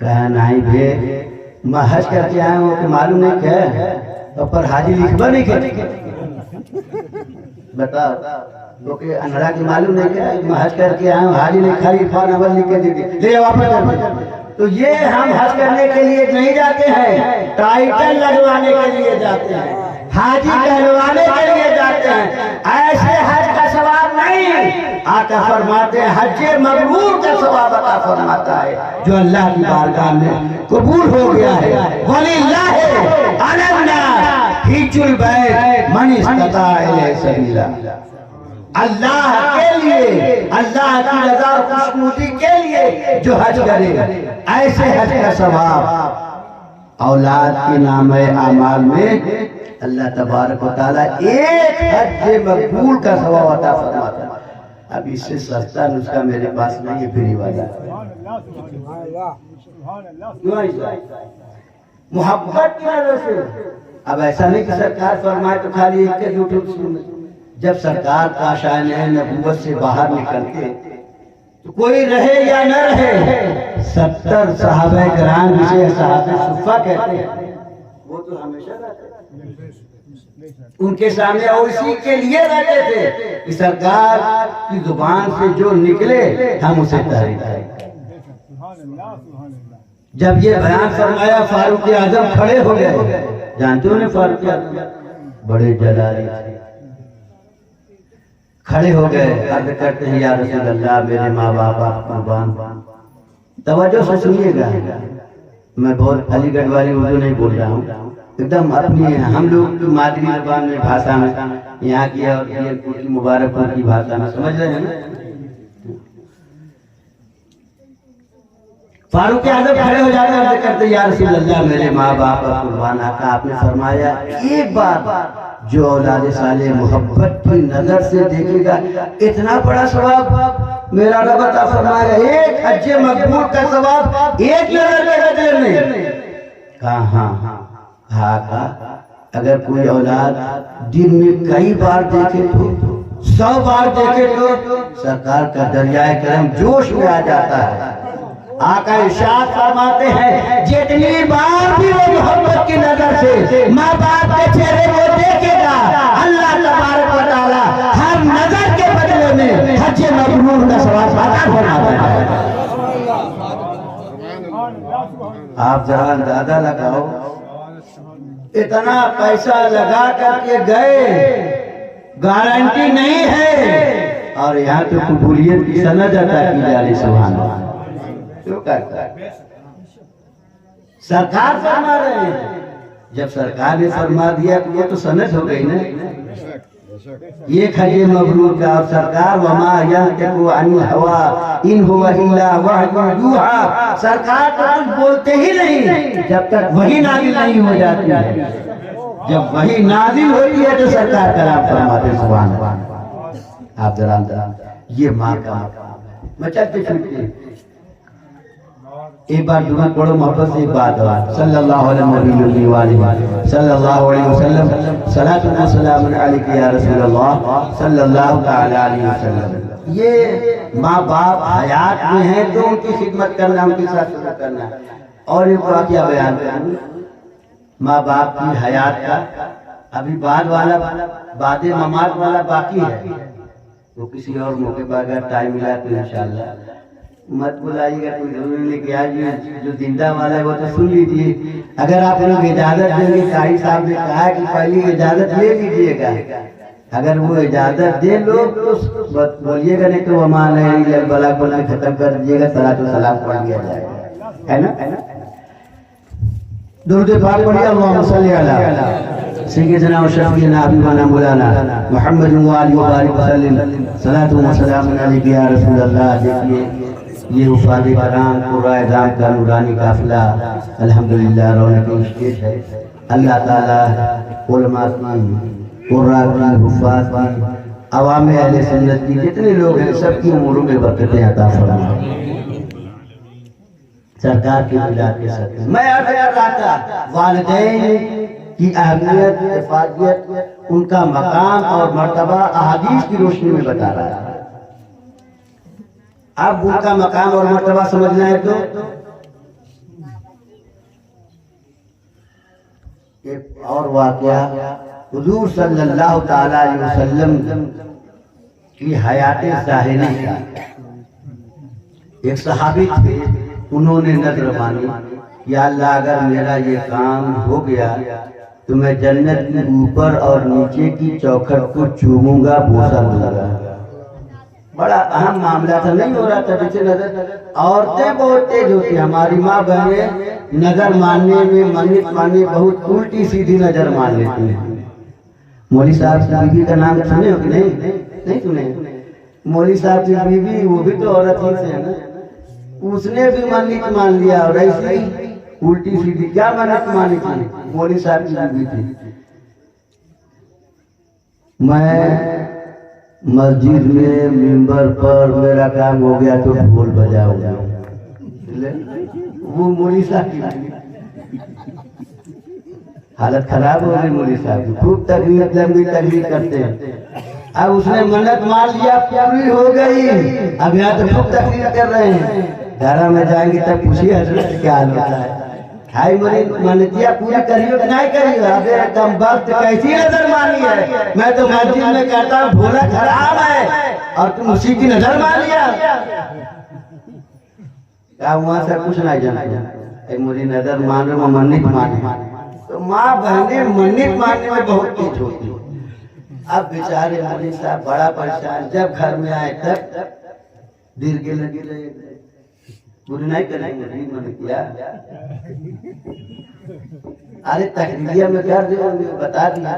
کہا نہیں بھے میں حج کر کے آیا ہوں کہ معلوم نہیں کہ پر حاجی لکھوا نہیں کہ بتا کیونکہ انہرا کی معلوم نہیں کہ میں حج کر کے آیا ہوں، حاجی نے خالی عرفان احمد لکھ کے دے دی لے واپس کر. تو یہ ہم حج کرنے کے لیے نہیں جاتے ہیں، ٹائٹل لگوانے کے لیے جاتے ہیں، حاجی کہلوانے کے لیے جاتے ہیں. ایسے حج کا ثواب نہیں. آقا فرماتے ہیں حج مبرور کا ثواب عطا فرماتا ہے جو اللہ کی بارگاہ میں قبول ہو گیا ہے. وَلِلَّهِ عَلَى النَّاسِ حِجُّ الْبَيْتِ مَنِ اسْتَطَاعَ إِلَيْهِ سَبِيلًا. اللہ کے لیے، اللہ کی رضا اور خوشنودی کے لیے جو حج کرے، ایسے حج کا ثواب اولاد کے نامہ اعمال میں اللہ تبارک و تعالی ایک حج مقبول کا ثواب عطا فرماتا ہے. اب اس سے سستا نسخہ میرے پاس نہیں ہے، فری والا. محبت کی وجہ سے اب ایسا نہیں کہ سرکار فرمائے تو خالی ایک کے دوٹے. جب سرکار کا شان نبوت سے باہر نکلتے تو کوئی رہے یا نہ رہے 70 صحابہ کرام جسے صحابہ صفہ کہتے ہیں وہ تو ہمیشہ رہتے ان کے سامنے، اور اسی کے لیے رہتے تھے کہ سرکار کی زبان سے جو نکلے ہم اسے تعریف کریں. جب یہ بیان فرمایا فاروق اعظم کھڑے ہو گئے. جانتے ہو نا فاروق اعظم بڑے جلالی تھے، کھڑے ہو گئے عرض کرتے ہیں یا رسول اللہ میرے ماں باپ قربان. توجہ سے سنیے گا، میں بہت علی گڑھ والی اردو نہیں بول رہا ہوں، ایک دم اپنی ہے ہم لوگ کی مادری زبان میں بھاشا میں، یہاں کی اور کی مبارک پور کی بھاشا میں، سمجھ رہے ہیں نا. فاروق اعظم کھڑے ہو جاتے ہیں کرتے یا رسول اللہ میرے ماں باپ اور قربان آقا آپ نے فرمایا ایک بار جو اولاد صالح محبت کی نظر سے دیکھے گا اتنا بڑا ثواب میرا رب عطا فرمائے گا، ایک حج مقبول کا ثواب ایک نظر کے بدلے میں۔ کہاں ہاں اگر کوئی اولاد دن میں کئی بار دیکھے تو 100 بار دیکھے تو سرکار کا دریائے کرم جوش میں آ جاتا ہے۔ آقا ارشاد فرماتے ہیں جتنی بار بھی وہ محبت کی نظر سے ماں باپ کے چہرے کو دیکھے گا اللہ تبارک و تعالی ہر نظر کے بدلے میں حج مبرور کا ثواب عطا فرماتا ہے۔ آپ ذرا اندازہ لگاؤ اتنا پیسہ لگا کر کے گئے گارنٹی نہیں ہے اور یہاں تو قبولیت کی سند عطا کی جا رہی سبحان اللہ۔ کیوں کرتا ہے سرکار فرما رہے ہیں، جب سرکار نے فرما دیا تو یہ تو سند ہو گئی نا، یہ حج مبرور کا۔ اور سرکار وما ينطق عن الهوى ان هو الا وحی یوحی، سرکار تو کچھ بولتے ہی نہیں جب تک وحی نازل نہیں ہو جاتی ہے، جب وحی نازل ہوتی ہے تو سرکار کلام فرماتے ہیں سبحان اللہ۔ آپ ذرا یہ ماں کا میں چلتے پھرتے ایک بار درود پڑھو محبت سے ایک بات ہوا صلی اللہ علیہ وآلہ صلی اللہ علیہ وسلم صلاۃ و سلام علیک یا رسول اللہ صلی اللہ تعالی علیہ وسلم۔ یہ ماں باپ حیات میں ہیں تو ان کی خدمت کرنا، ان کے ساتھ سلوک کرنا۔ اور ایک واقعہ بیان کروں ماں باپ کی حیات کا، ابھی بعد والا بعد ممات والا باقی ہے، وہ کسی اور موقع پر اگر ٹائم ملا تو انشاءاللہ مت بلائیے گا، کوئی ضروری لے کے آئیے، جو زندہ والا ہے وہ تو سن لیجیے۔ اگر آپ لوگ اجازت دیں گے، قاری صاحب نے کہا کہ پہلی اجازت لے لیجیے گا، اگر وہ اجازت دے لوگ تو بولیے گا، نہیں تو وہ مان ہے بلا بلا ختم کر دیجیے گا، صلاۃ و سلام پڑھ لیا جائے گا، ہے نا؟ درود پاک پڑھیے اللہم صلی علی سیدنا و شفیعنا حبیبنا مولانا محمد و آلہ وبارک وسلم صلاۃ و سلام علیک یا رسول اللہ۔ دیکھیے یہ وفاد کرام قرآن اعظام کا نورانی قافلہ الحمدللہ رونق اسٹیج ہے۔ اللہ تعالی علماء کی، قراء کی، حفاظ کی، عوام اہل سنت کی جتنے لوگ ہیں سب کی اموروں میں برکتیں عطا فرمائے۔ سرکار کی ملاد کے ساتھ میں عرض کر رہا تھا والدین کی اہمیت، افادیت، ان کا مقام اور مرتبہ احادیث کی روشنی میں بتا رہا ہے۔ اب ان کا مقام اور مرتبہ سمجھنا ہے تو ایک اور واقعہ حضور صلی اللہ تعالی علیہ وسلم کی حیات ظاہری کا، ایک صحابی تھے، انہوں نے نذر مانی یا اللہ اگر میرا یہ کام ہو گیا تو میں جنت کے اوپر اور نیچے کی چوکھٹ کو چوموں گا، بوسہ دوں گا۔ بڑا اہم معاملہ تھا، نہیں ہو رہا تھا جسے نظر۔ عورتیں بہت تیز ہوتی، ہماری ماں بہنیں نظر ماننے میں، منت ماننے بہت الٹی سیدھی نظر مان لیتی ہیں۔ مولوی صاحب کی بیوی کا نام سنے ہو کہ نہیں سنے؟ مولوی صاحب کی بیوی وہ بھی تو عورت ہی سے ہے نا، اس نے بھی منت مان لیا اور ایسی الٹی سیدھی کیا منت مانی تھی، مولوی صاحب کی بیوی تھی۔ میں مسجد میں ممبر پر میرا کام ہو گیا تو ڈھول بجاؤ گا، وہ مولوی صاحب کی حالت خراب ہو گئی، مولوی صاحب کی خوب تقریر لمبی تقریر کرتے ہیں۔ اب اس نے منت مان لیا، پوری ہو گئی، اب یہاں تو خوب تقریر کر رہے ہیں، گھر میں جائیں گے تب پوچھیے حضرت کیا حال ہوتا ہے۔ ہائی منتیا پوری کریو کہ نہیں کریو؟ ابے کم وقت کیسی نظر مانی ہے؟ میں تو مسجد میں کہتا ہوں بھولا خراب ہے اور تم اسی کی نظر مان لیا۔ کہا وہاں سے کچھ نہیں جانتا، مجھے نظر مان رہے منت مانے تو ماں بہنیں منت ماننے میں بہت تیز ہوتی۔ اب بیچارے مولوی صاحب بڑا پریشان، جب گھر میں آئے تب دل کے لگے رہے، پوری نہیں کریں گے، نہیں میں نے کیا۔ ارے تقریریہ میں کر دے بتا دیا،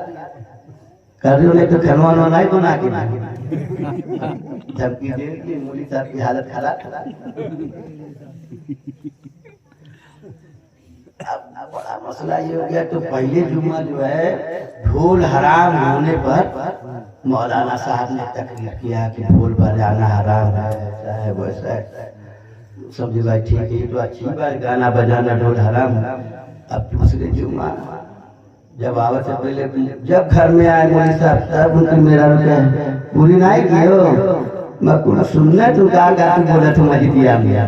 کر رہے تو کھنوانا نہیں بنا کے دھمکی دے کہ مولوی صاحب کی حالت خراب۔ اب بڑا مسئلہ یہ ہو گیا تو پہلے جمعہ جو ہے ڈھول حرام ہونے پر مولانا صاحب نے تقریر کیا کہ ڈھول بجانا حرام ہے، ایسا ہے ویسا ہے. سمجھے بھائی ٹھیک ہے، یہ تو اچھی بات، گانا بجانا ڈھول حرام ہے. اب دوسرے جمعہ جب آوت سے پہلے جب گھر میں آئے مولوی صاحب تب ان کی میرا رکے پوری نہیں کی ہو میں کو سننا تو کہا گا تو بولا تو مجھے دیا گیا.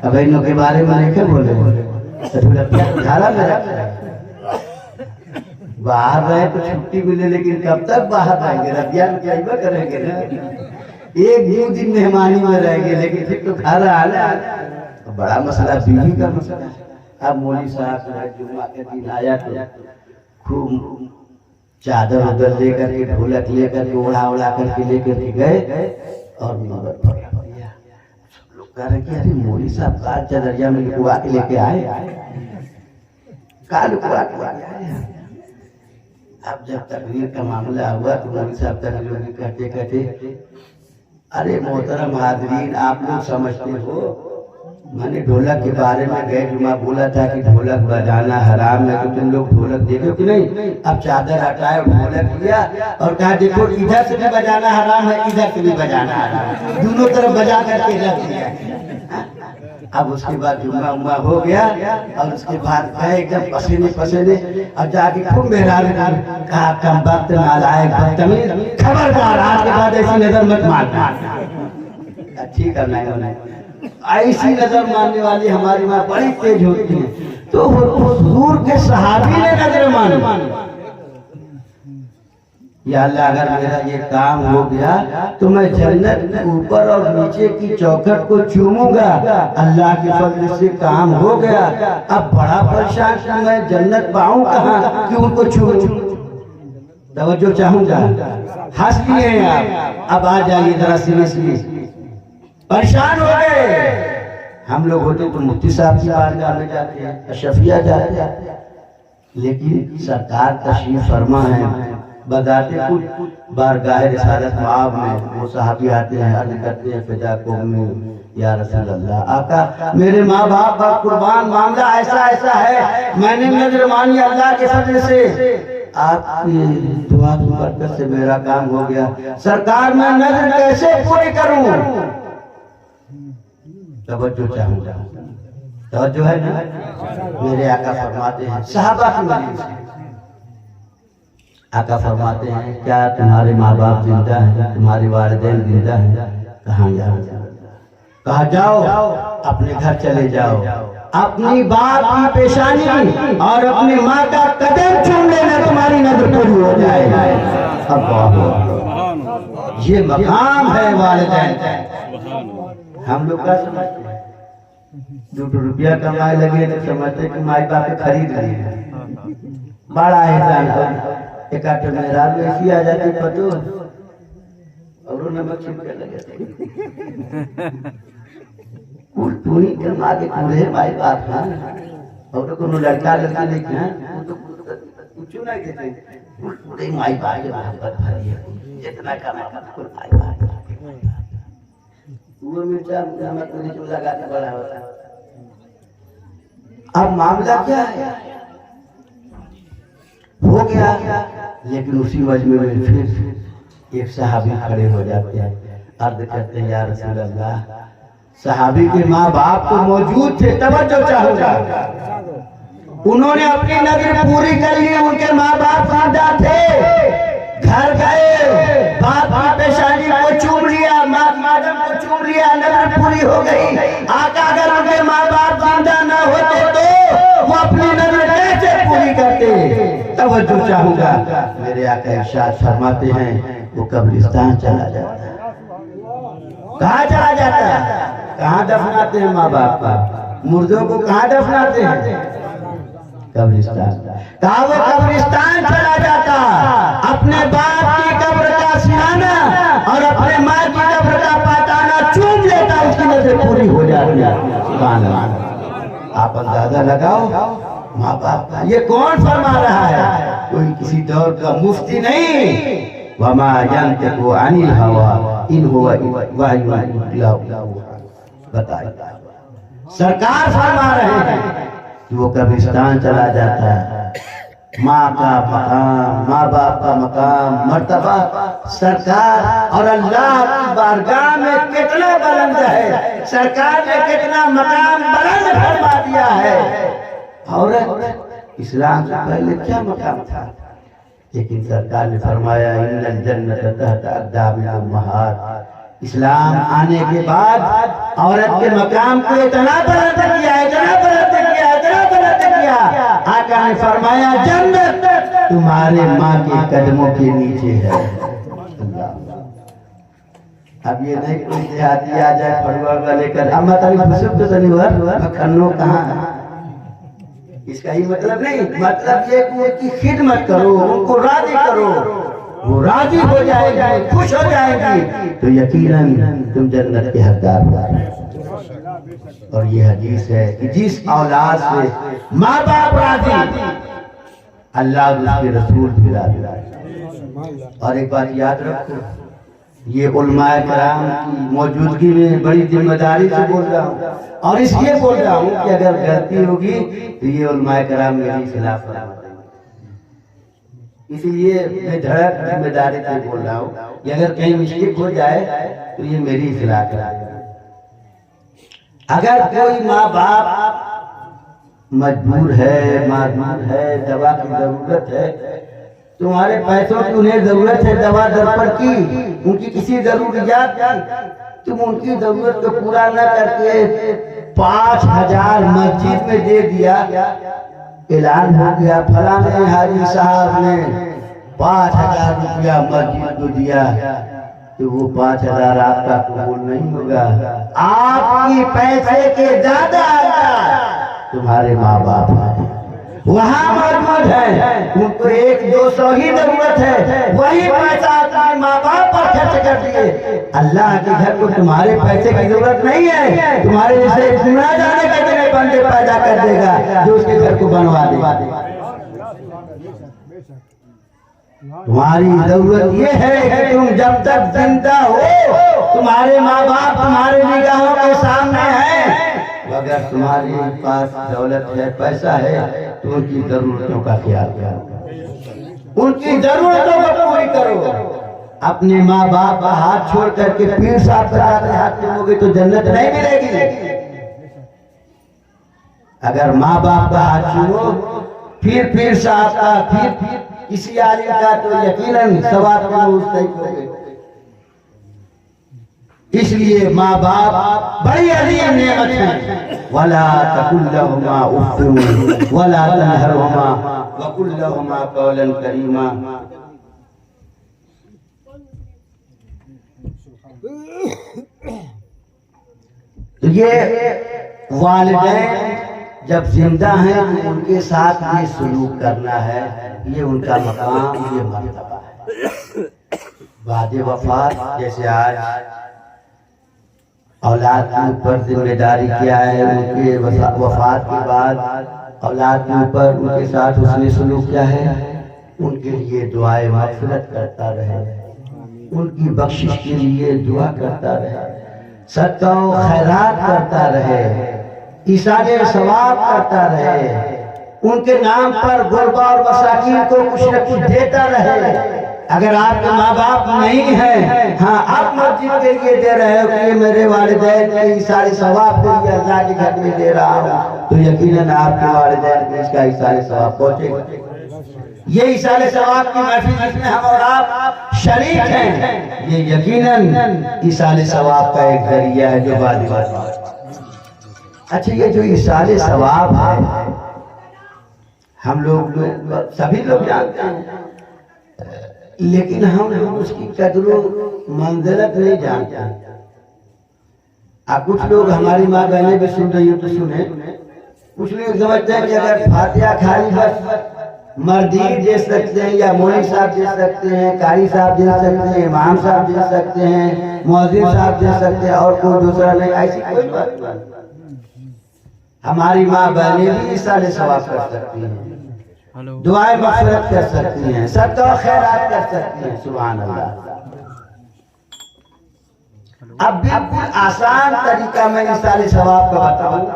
اب انہوں کے بارے میں نہیں کہ بولے گھارا میرا باہر رہے تو چھٹی ملے لیکن کب تک باہر رہیں گے؟ ربیہ میں کیا کریں گے نا، ایک دو دن مہمانی میں رہیں گے لیکن پھر تو گھر آنا. بڑا مسئلہ بیوی کا مسئلہ. اب مولوی صاحب جمعہ کے دن آیا تو خوب چادر ادھر لے کر کے ڈھولک لے کر کے اڑا کر کے لے کر کے گئے اور منبر پر رکھ دیا. سب لوگ کہہ رہے کہ ارے مولوی صاحب کا چدریا میں لکھوا کے لے کے آئے کال لکھوا کے آئے. اب جب تقریر کا معاملہ ہوا تو مولوی صاحب تقریر کہتے کہتے ارے محترم حاضرین آپ لوگ سمجھتے ہو میں نے ڈھولک کے بارے میں گئے جمعہ بولا تھا کہ ڈھولک بجانا حرام ہے، تو تم لوگ ڈھولک دیکھو کہ نہیں؟ اب چادر ہٹائے ڈھولک لیا اور کہا دیکھو ادھر سے بھی بجانا حرام ہے ادھر سے بھی بجانا حرام ہے، دونوں طرف بجا کر کے رکھ دیا. اب اس کے بعد جمعہ ہو گیا اور اس کے بعد گئے ایک دم پسینے اور جا کے خوب محراب کہا کم وقت نالائق بدتمیز خبردار آج کے بعد ایسی نظر مت مارنا. ٹھیک ہے نہیں ایسی نظر ماننے والی ہماری ماں بڑی تیز ہوتی ہیں. تو حضور کے صحابی نے نظر مانی یا اللہ اگر میرا یہ کام ہو گیا تو میں جنت کے اوپر اور نیچے کی چوکھٹ کو چوموں گا. اللہ کے فضل سے کام ہو گیا. اب بڑا پریشان کہ میں جنت پاؤں کہاں کہ ان کو چوموں. توجہ چاہوں گا. ہنس لیے ہیں آپ. اب آ جائیے ذرا سیریسلی. پریشان ہو گئے. ہم لوگ ہوتے تو مفتی صاحب کی بارگاہ میں جاتے ہیں، اشرفیہ جاتے ہیں، لیکن سرکار تشریف فرما ہے بذات خود بارگاہ رسالت معاب میں. وہ صحابی آتے ہیں عرض کرتے ہیں فداکم میں یا رسول اللہ آقا میرے ماں باپ کا قربان معاملہ ایسا ہے، میں نے نظر مانی اللہ کے فضل سے آپ کی دعا کی برکت سے میرا کام ہو گیا. سرکار میں نظر کیسے پوری کروں؟ توجہ چاہوں گا. توجہ ہے نا؟ میرے آقا فرماتے ہیں صحابہ کی مجلس سے آقا فرماتے ہیں کیا تمہارے ماں باپ زندہ ہیں، تمہارے والدین زندہ ہیں؟ کہاں جاؤ؟ کہا جاؤ اپنے گھر چلے جاؤ، اپنی باپ کی پیشانی اور اپنی ماں کا قدم چوم لینا، تمہاری نظر پوری ہو جائے. اللہ یہ مقام ہے والدین. ہم لوگ کا سمجھتے ہیں 2 روپیہ کمائے لگے تو سمجھتے کہ مائی باپ خرید رہے بڑا احسان ہے. ایک آٹھ محراب میں ایسی آ جاتی پتو اور نمک چھپکے لگے تھے پوری کما کے پورے مائی باپ ہاں اور کو لڑکا لڑکی دیکھنا وہ تو کچھ نہیں دیتے پورے مائی باپ کے محبت بھری ہے جتنا کما کوئی مائی باپ وہ مرچا نمک میں جو لگا کے بڑا ہوتا ہے. اب معاملہ کیا ہے ہو گیا. لیکن اسی مجمع میں پھر ایک صحابی کھڑے ہو جاتے ہیں عرض کرتے ہیں یا رسول اللہ. صحابی کے ماں باپ تو موجود تھے. توجہ چاہوں گا. انہوں نے اپنی نظر پوری کر لی. ان کے ماں باپ زندہ تھے. گھر گئے باپ کی پیشانی کو چوم لیا، مادم کو چوم لیا، نظر پوری ہو گئی. آقا اگر ان کے ماں باپ زندہ نہ ہوتے تو وہ اپنی نظر کیسے پوری کرتے؟ توجہ چاہوں گا. میرے آقا ارشاد فرماتے ہیں وہ قبرستان چلا جاتا ہے. کہاں چلا جاتا ہے؟ کہاں دفناتے ہیں ماں باپ کا؟ مردوں کو کہاں دفناتے ہیں؟ قبرستان. کہا وہ قبرستان چلا جاتا اپنے باپ کی قبر کا سہانا اور اپنے ماں کی قبر کا پاتانا چوم لیتا. اس کی نظر پوری ہو جاتی. سبحان اللہ. آپ اندازہ لگاؤ ماں باپ کا. یہ کون فرما رہا ہے؟ کوئی کسی دور کا مفتی نہیں. وما ينطق عن الهوى ان هو الا وحي يوحى. بتائیے سرکار فرما رہے ہیں کہ وہ قبرستان چلا جاتا ہے، ماں کا مقام، ماں باپ کا مقام، مرتبہ سرکار اور اللہ کی بارگاہ میں کتنا بلند ہے، سرکار نے کتنا مقام بلند فرما دیا ہے۔ عورت اسلام سے پہلے کیا مقام تھا، لیکن سرکار نے فرمایا ان الجنت تحت اقدام الامہات، اسلام آنے کے بعد عورت کے مقام کو اتنا بلند کیا، اتنا بلند کیا، اتنا بلند کیا، آقا نے فرمایا جنت تمہارے ماں کے قدموں کے نیچے ہے۔ اب یہ نہیں کوئی دیہاتی آ جائے پڑوا کا لے کر اما تعالی بسب تو سنی ہوا کھنو کہاں ہے، اس کا ہی مطلب نہیں، مطلب یہ کہ ان کی خدمت کرو، ان کو راضی کرو، وہ راضی ہو جائے گی، خوش ہو جائے گی تو یقیناً تم جنت کے حقدار ہو۔ اور یہ حدیث ہے کہ جس اولاد سے ماں باپ راضی، اللہ اور اس کے رسول بھی راضی۔ اور ایک بات یاد رکھو، یہ علماء کرام کی موجودگی میں بڑی ذمہ داری سے بول رہا ہوں، اور اس لیے بول رہا ہوں کہ اگر غلطی ہوگی تو یہ علماء کرام میری خلاف فرمائیں، اس لیے میں دھڑک ذمہ داری سے بول رہا ہوں کہ اگر کہیں مسٹیک ہو جائے تو یہ میری اصلاح کرا۔ اگر کوئی ماں باپ مجبور ہے، معذور ہے، دوا کی ضرورت ہے، تمہارے پیسوں کی انہیں ضرورت ہے دوا درپر کی، ان کی کسی ضروریات کی، تم ان کی ضرورت کو پورا نہ کر کے 5000 مسجد میں دے دیا، اعلان ہو گیا فلانے حاجی صاحب نے 5000 روپیہ مسجد کو دیا، تو وہ 5000 آپ کا قبول نہیں ہوگا، آپ کی پیسے کے زیادہ تمہارے ماں باپ ہیں، وہاں موجود ہیں، ان کو 100-200 ہی ضرورت ہے، وہی پیسہ اپنے ماں باپ پر خرچ کر دیے۔ اللہ کے گھر کو تمہارے پیسے کی ضرورت نہیں ہے، تمہارے جیسے گنا جانے کا اتنے بندے پیدا کر دے گا جو اس کے گھر کو بنوا دے گا۔ تمہاری ضرورت یہ ہے کہ تم جب تک زندہ ہو تمہارے ماں باپ تمہارے نگاہوں کے سامنے ہیں، اگر تمہارے پاس دولت ہے، پیسہ ہے، تو ان کی ضرورتوں کا خیال کرو، ان کی ضرورتوں کو پوری کرو۔ اپنے ماں باپ کا ہاتھ چھوڑ کر کے پیر صاحب کے ہاتھ میں ہوگے تو جنت نہیں ملے گی۔ اگر ماں باپ کا ہاتھ چھوڑو، پھر پیر صاحب کا، پھر کسی عالم کا، تو یقیناً ثواب میں مستحق ہوگے۔ اس لیے ماں باپ بڑی عظیم نعمت ہے۔ وَلَا تَقُلْ لَهُمَا اُفٍّ وَلَا تَنْهَرْهُمَا وَقُلْ لَهُمَا قَوْلًا كَرِيمًا۔ تو یہ والدین جب زندہ ہیں تو ان کے ساتھ یہ سلوک کرنا ہے، یہ ان کا مقام، یہ مرتبہ ہے۔ بعد وفات جیسے آج اولاد کے اوپر ذمہ داری کیا ہے، ان کے وفات کے بعد اولاد کے اوپر ان کے ساتھ حسن سلوک کیا ہے، ان کے لیے دعائے مغفرت کرتا رہے، ان کی بخشش کے لیے دعا کرتا رہے، صدقہ و خیرات کرتا رہے، ایصال ثواب کرتا رہے، ان کے نام پر غربا اور مساکین کو کچھ نہ کچھ دیتا رہے۔ اگر آپ کے ماں باپ نہیں ہیں، ہاں آپ مسجد کے لیے دے رہے ہو کہ یہ میرے والدین کے ایصال ثواب کے لیے اللہ کے گھر میں دے رہا ہوں، تو یقیناً آپ کے والدین کو اس کا ایصال ثواب پہنچے گا۔ یہ ایصال ثواب کی محفل جس میں ہم اور آپ شریک ہیں، یہ یقیناً ایصال ثواب کا ایک ذریعہ ہے جو بعد میں۔ اچھا، یہ جو ایصال ثواب ہے ہم لوگ سبھی لوگ جانتے ہیں، لیکن ہم لوگ اس کی قدر و منزلت نہیں جانتے۔ اب کچھ لوگ ہماری ماں بہنیں بھی سن رہی ہوں تو سنیں، کچھ لوگ سمجھتے ہیں کہ اگر فاتحہ کھالی بس مردیر دے سکتے ہیں، یا مولوی صاحب دے سکتے ہیں، قاری صاحب دے سکتے ہیں، امام صاحب دے سکتے ہیں، مؤذن صاحب دے سکتے ہیں، اور کوئی دوسرا نہیں، ایسی کوئی بات نہیں۔ ہماری ماں بہنیں بھی ایصال ثواب کر سکتی ہیں، دعائیں مغفرت کر سکتی ہیں، صدقہ و خیرات کر سکتی ہیں، سبحان اللہ۔ اب بالکل آسان طریقہ میں مثال ثواب کا بتاؤں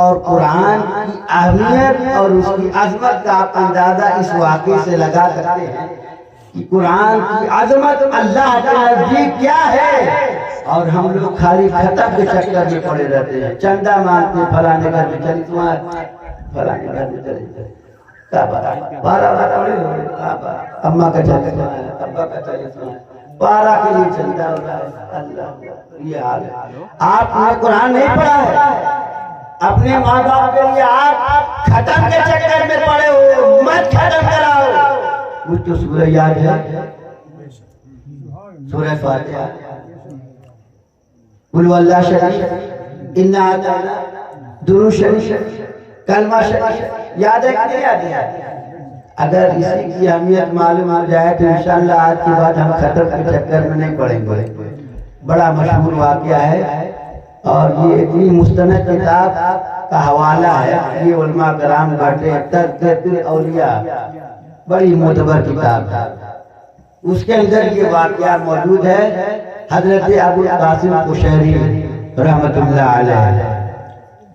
اور قرآن کی اہمیت اور اس کی عظمت کا آپ اندازہ اس واقعے سے لگا سکتے ہیں کہ قرآن کی عظمت اللہ کے نزدیک کیا ہے، اور ہم لوگ خالی ختم کے چکر میں پڑے رہتے ہیں، چندہ مانگتے ہیں، فلانے گھر میں چلی تمہارے، فلانے گھر میں چلی جائے، پارا پڑے ہوئے، اماں کا چلے سنائے، ابا کا چلے سنائے، پارا کے لیے چندہ ہو رہا ہے، اللہ یہ حال ہے۔ آپ نے قرآن نہیں پڑھا ہے، اپنے ماں باپ کے لیے آپ ختم کے چکر میں پڑے ہو، مت ختم کراؤ۔ مجھ تو سورہ یاد ہے، سورہ فاتحہ، قل هو اللہ شریف، انا اعطینا، درود شریف، کلمہ شریف، یاد ہے کہ نہیں یاد ہے؟ اگر اسی کی اہمیت معلوم ہو جائے تو انشاءاللہ آج کے بعد ہم ختم کے چکر میں نہیں پڑیں گے۔ بڑا مشہور واقعہ ہے اور یہ اتنی مستند کتاب کا حوالہ ہے، یہ علماء کرام بیٹھے تذکرۃ الاولیاء، بڑی معتبر کتاب ہے، اس کے اندر یہ واقعہ موجود ہے۔ حضرت ابو القاسم قشیری رحمت اللہ علیہ،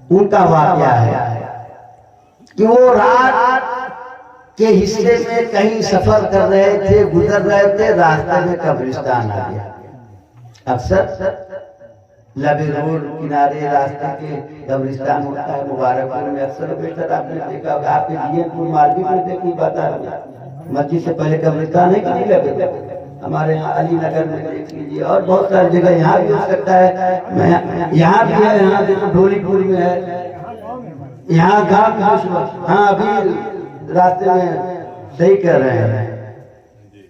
ان کا واقعہ ہے کہ وہ رات کے حصے میں کہیں سفر کر رہے تھے، گزر رہے تھے، راستے میں قبرستان آ گیا۔ اکثر لبے روڈ کنارے راستے کے قبرستان ہوتا ہے، مبارک پور میں اکثر بیشتر آپ نے دیکھا ہوگا، آپ کے جیئن پور مارکیٹ میں دیکھی بتا رہا ہوں، مسجد سے پہلے قبرستان ہے کہ نہیں لگے؟ ہمارے یہاں علی نگر میں دیکھ لیجیے، اور بہت ساری جگہ یہاں بھی ہو سکتا ہے، یہاں بھی ہے، یہاں دیکھو ڈھولی پور میں ہے، یہاں گاؤں کا، ہاں ابھی راستے میں صحیح کہہ رہے ہیں،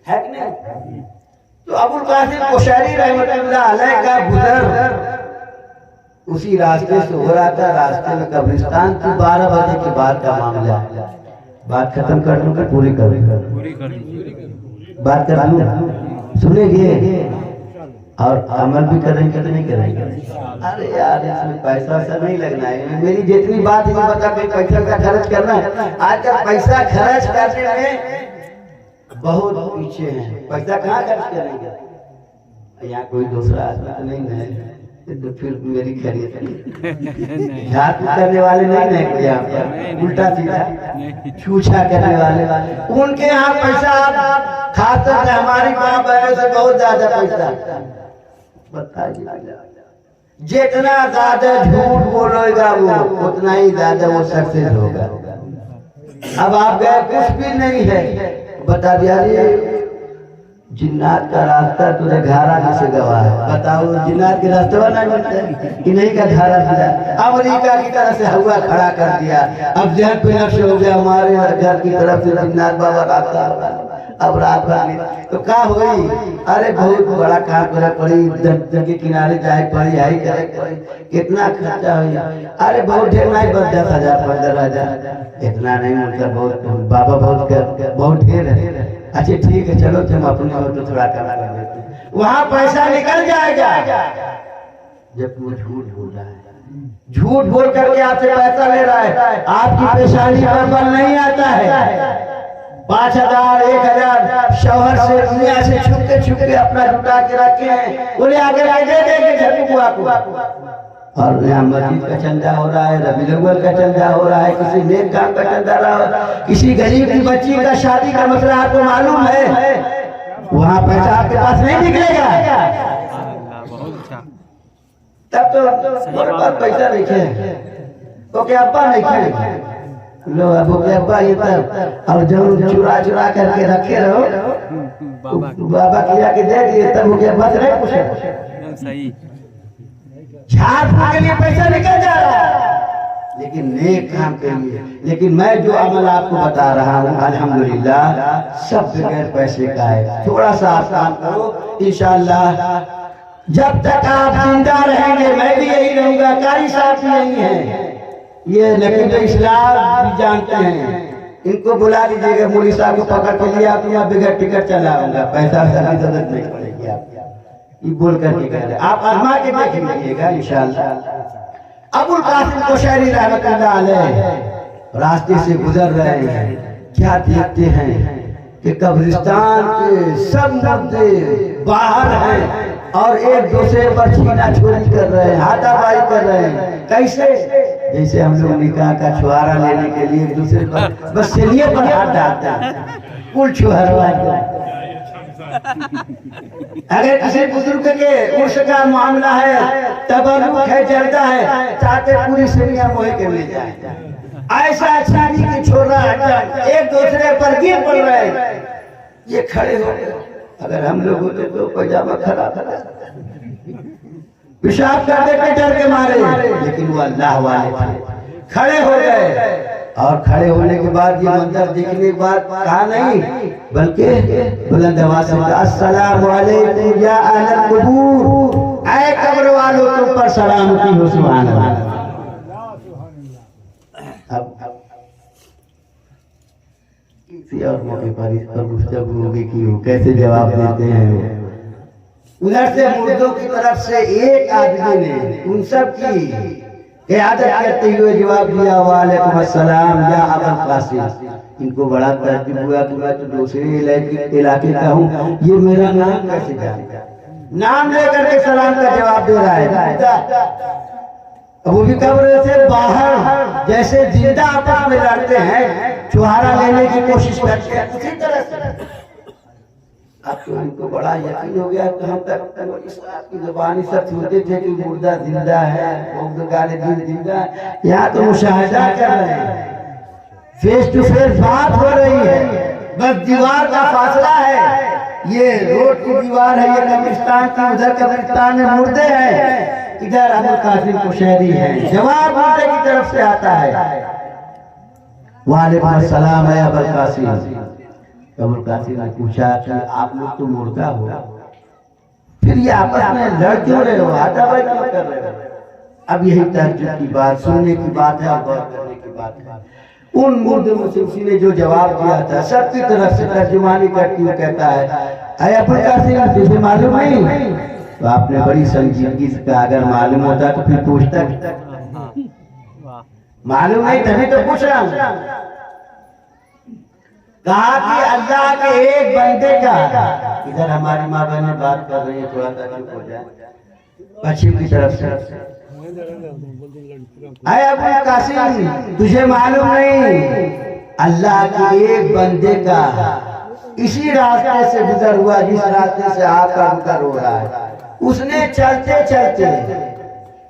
ہے کہ نہیں؟ تو ابو القاسم قشیری رحمت اللہ علیہ کا گزر اسی راستے سے ہو رہا تھا، راستے میں قبرستان تھی، 12 بجے کے بعد کا معاملہ، بات ختم کر لوں کہ پوری کر بات کر لوں، سنیں گے اور عمل بھی کریں گے کہ نہیں کریں گے؟ ارے یار اس میں پیسہ ایسا نہیں لگنا ہے، میری جتنی بات ہے بتا کہ پیسہ کا خرچ کرنا ہے، آج کل پیسہ خرچ کرنے میں بہت پیچھے ہیں، پیسہ کہاں خرچ کریں گے؟ یہاں کوئی دوسرا آدمی تو نہیں ہے تو پھر میری خرید نہیں، جھاڑ کرنے والے نہیں ہے کوئی، یہاں پر الٹا سیدھا چھوچھا کرنے والے، ان کے یہاں پیسہ خاص طور سے ہماری ماں بہنوں سے بہت زیادہ پیسہ، بتائیے جتنا زیادہ جھوٹ بولے گا وہ اتنا ہی زیادہ وہ سکسیس ہوگا۔ اب آپ گئے کچھ بھی نہیں ہے، بتا دیا جنات کا راستہ تجھے گھر آنے سے گواہ ہے، بتاؤ جنات کے راستہ نہ ملتے انہیں کا گھر دیا، امریکہ کی طرف سے ہوا کھڑا کر دیا، اب ذہن پہ نقش ہو گیا ہمارے گھر کی طرف سے جنات بابا راستہ، اب رات بھر تو کہاں ہوئی؟ ارے بہت بڑا کام کرے پڑی، درد کے کنارے جائے پڑی، آئی کرے پڑی، کتنا خرچہ ہوئی؟ ارے بہت ڈھیر نہیں، بس 10,000 15,000، اتنا نہیں مطلب بہت بابا بہت ڈھیر ہے، اچھا ٹھیک ہے چلو تم اپنے اور تو تھوڑا کما کر دیتے، وہاں پیسہ نکل جائے گا جب وہ جھوٹ بول رہا ہے، جھوٹ بول کر کے آپ سے پیسہ لے رہا ہے، آپ کی پیشانی پر بل نہیں آتا ہے، 5,000 1,000 شوہر سے دنیا سے چھپ کے اپنا جھٹا کے رکھے ہیں، انہیں آگے دے دے گھر کو اور یہاں مسجد کا چندہ ہو رہا ہے، ربیع الاول کا چندہ ہو رہا ہے، کسی نیک کام کا چندہ رہا ہے، کسی غریب کی بچی کا شادی کا مسئلہ آپ کو معلوم ہے، وہاں پیسہ آپ کے پاس نہیں نکلے گا، تب تو میرے پاس پیسہ نہیں ہے، تو کیا ابا نہیں ہے، لو ابو کے ابا یہ تب اور جو چرا کر کے رکھے رہو، بابا کیا کہ دے دیے تب وہ کے ابا سے نہیں پوچھے، جھاڑ پھوک کے لیے پیسہ نکل جا رہا ہے، لیکن نیک کام کے لیے، لیکن میں جو عمل آپ کو بتا رہا ہوں الحمدللہ سب بغیر پیسے کا ہے، تھوڑا سا آپ کام کرو انشاءاللہ، جب تک آپ زندہ رہیں گے میں بھی یہی رہوں گا، قاری صاحب بھی نہیں ہے، یہ نقیب اسلام بھی جانتے ہیں، ان کو بلا لیجیے گا، مولی صاحب کو پکڑ کے لیا آپ یہاں بغیر ٹکٹ چلاؤں گا، پیسہ کی ضرورت نہیں پڑے گی آپ یہ بول کر کے کہہ رہے آپ آزما کے دیکھ لیجیے گا انشاءاللہ۔ ابو القاسم قشیری رحمت اللہ علیہ راستے سے گزر رہے ہیں، کیا دیکھتے ہیں کہ قبرستان کے سب مردے باہر ہیں، اور ایک دوسرے پر چھینا چھوری کر رہے ہیں، ہاتھا پائی کر رہے ہیں. کیسے؟ جیسے ہم لوگ نکاح کا چھوارا لینے کے لیے ایک دوسرے پر بس سلیے پر ہاتھ ڈالتے ہیں، کل چھوہروا. اگر کسی بزرگ کے عرس کا معاملہ ہے، تبرک ہے، جلدہ ہے، چاہتے پوری سریا موہے کے لے جائیں. ایسا چھانی کی چھوڑا ایک دوسرے پر گر پڑ رہے ہیں. یہ کھڑے ہو گئے. اگر ہم لوگ ہوتے تو پجامہ کھڑا کھڑا پیشاب کرتے کے ڈر کے مارے، لیکن وہ اللہ والے تھے، کھڑے ہو گئے. اور کھڑے ہونے کے بعد یہ منظر دیکھنے کے بعد کہا نہیں بلکہ بلند آواز سے کہا السلام علیکم یا اہل القبور، اے قبر والوں تم پر سلامتی ہو. سبحان اللہ. اب کسی اور موقع پر اس پر گفتگو ہوگی کہ وہ کیسے جواب دیتے ہیں. ادھر سے مردوں کی طرف سے ایک آدمی نے ان سب کی قیادت کرتے ہوئے جواب دیا وعلیکم السلام یا ابا القاسم. ان کو بڑا تعجب ہوا کہ میں تو دوسرے علاقے کا ہوں، یہ میرا نام کیسے جانتا؟ نام لے کر کے سلام کا جواب دے رہا ہے. وہ بھی قبر سے باہر جیسے زندہ آپس میں لڑتے ہیں، چھوہارا لینے کی کوشش کرتے ہیں، اسی طرح سے. اب تو ان کو بڑا یقین ہو گیا کہ ہم تک اس کی زبانی سب سنتے تھے کہ مردہ زندہ ہے، بزرگان دین زندہ ہے. یہاں تو مشاہدہ کر رہے ہیں، فیس ٹو فیس بات ہو رہی ہے، بس دیوار کا فاصلہ ہے. یہ روڈ کی دیوار ہے، یہ قبرستان کی، ادھر قبرستان میں مردے ہیں، ادھر ابو القاسم قشیری ہیں. جواب مردے کی طرف سے آتا ہے وعلیکم السلام اے ابو القاسم. ابو القاسم نے پوچھا کہ آپ لوگ تو مردہ ہو، پھر یہ آپس میں لڑ کیوں رہے ہو، ہاتھا پائی کیوں کر رہے ہو؟ اب یہی تعجب کی بات، سننے کی بات ہے اور غور کرنے کی بات ہے. ان مردوں میں سے اسی نے جو جواب دیا تھا سب کی طرف سے ترجمانی کرتی ہوئے کہتا ہے اے ابو القاسم تجھے معلوم نہیں؟ تو آپ نے بڑی سنجیدگی سے کہا اگر معلوم ہوتا تو پھر پوچھتا. معلوم نہیں تبھی تو پوچھ رہا ہوں. کہا کہ اللہ کے ایک بندے کا، ادھر ہماری ماں بہنیں بات کر رہی ہیں، تھوڑا سا چپ ہو جائے. پشچم کی طرف سے اے ابو القاسم تجھے معلوم نہیں اللہ کے ایک بندے کا اسی راستے سے گزر ہوا جس راستے سے آپ کا گزر ہو رہا ہے. اس نے چلتے چلتے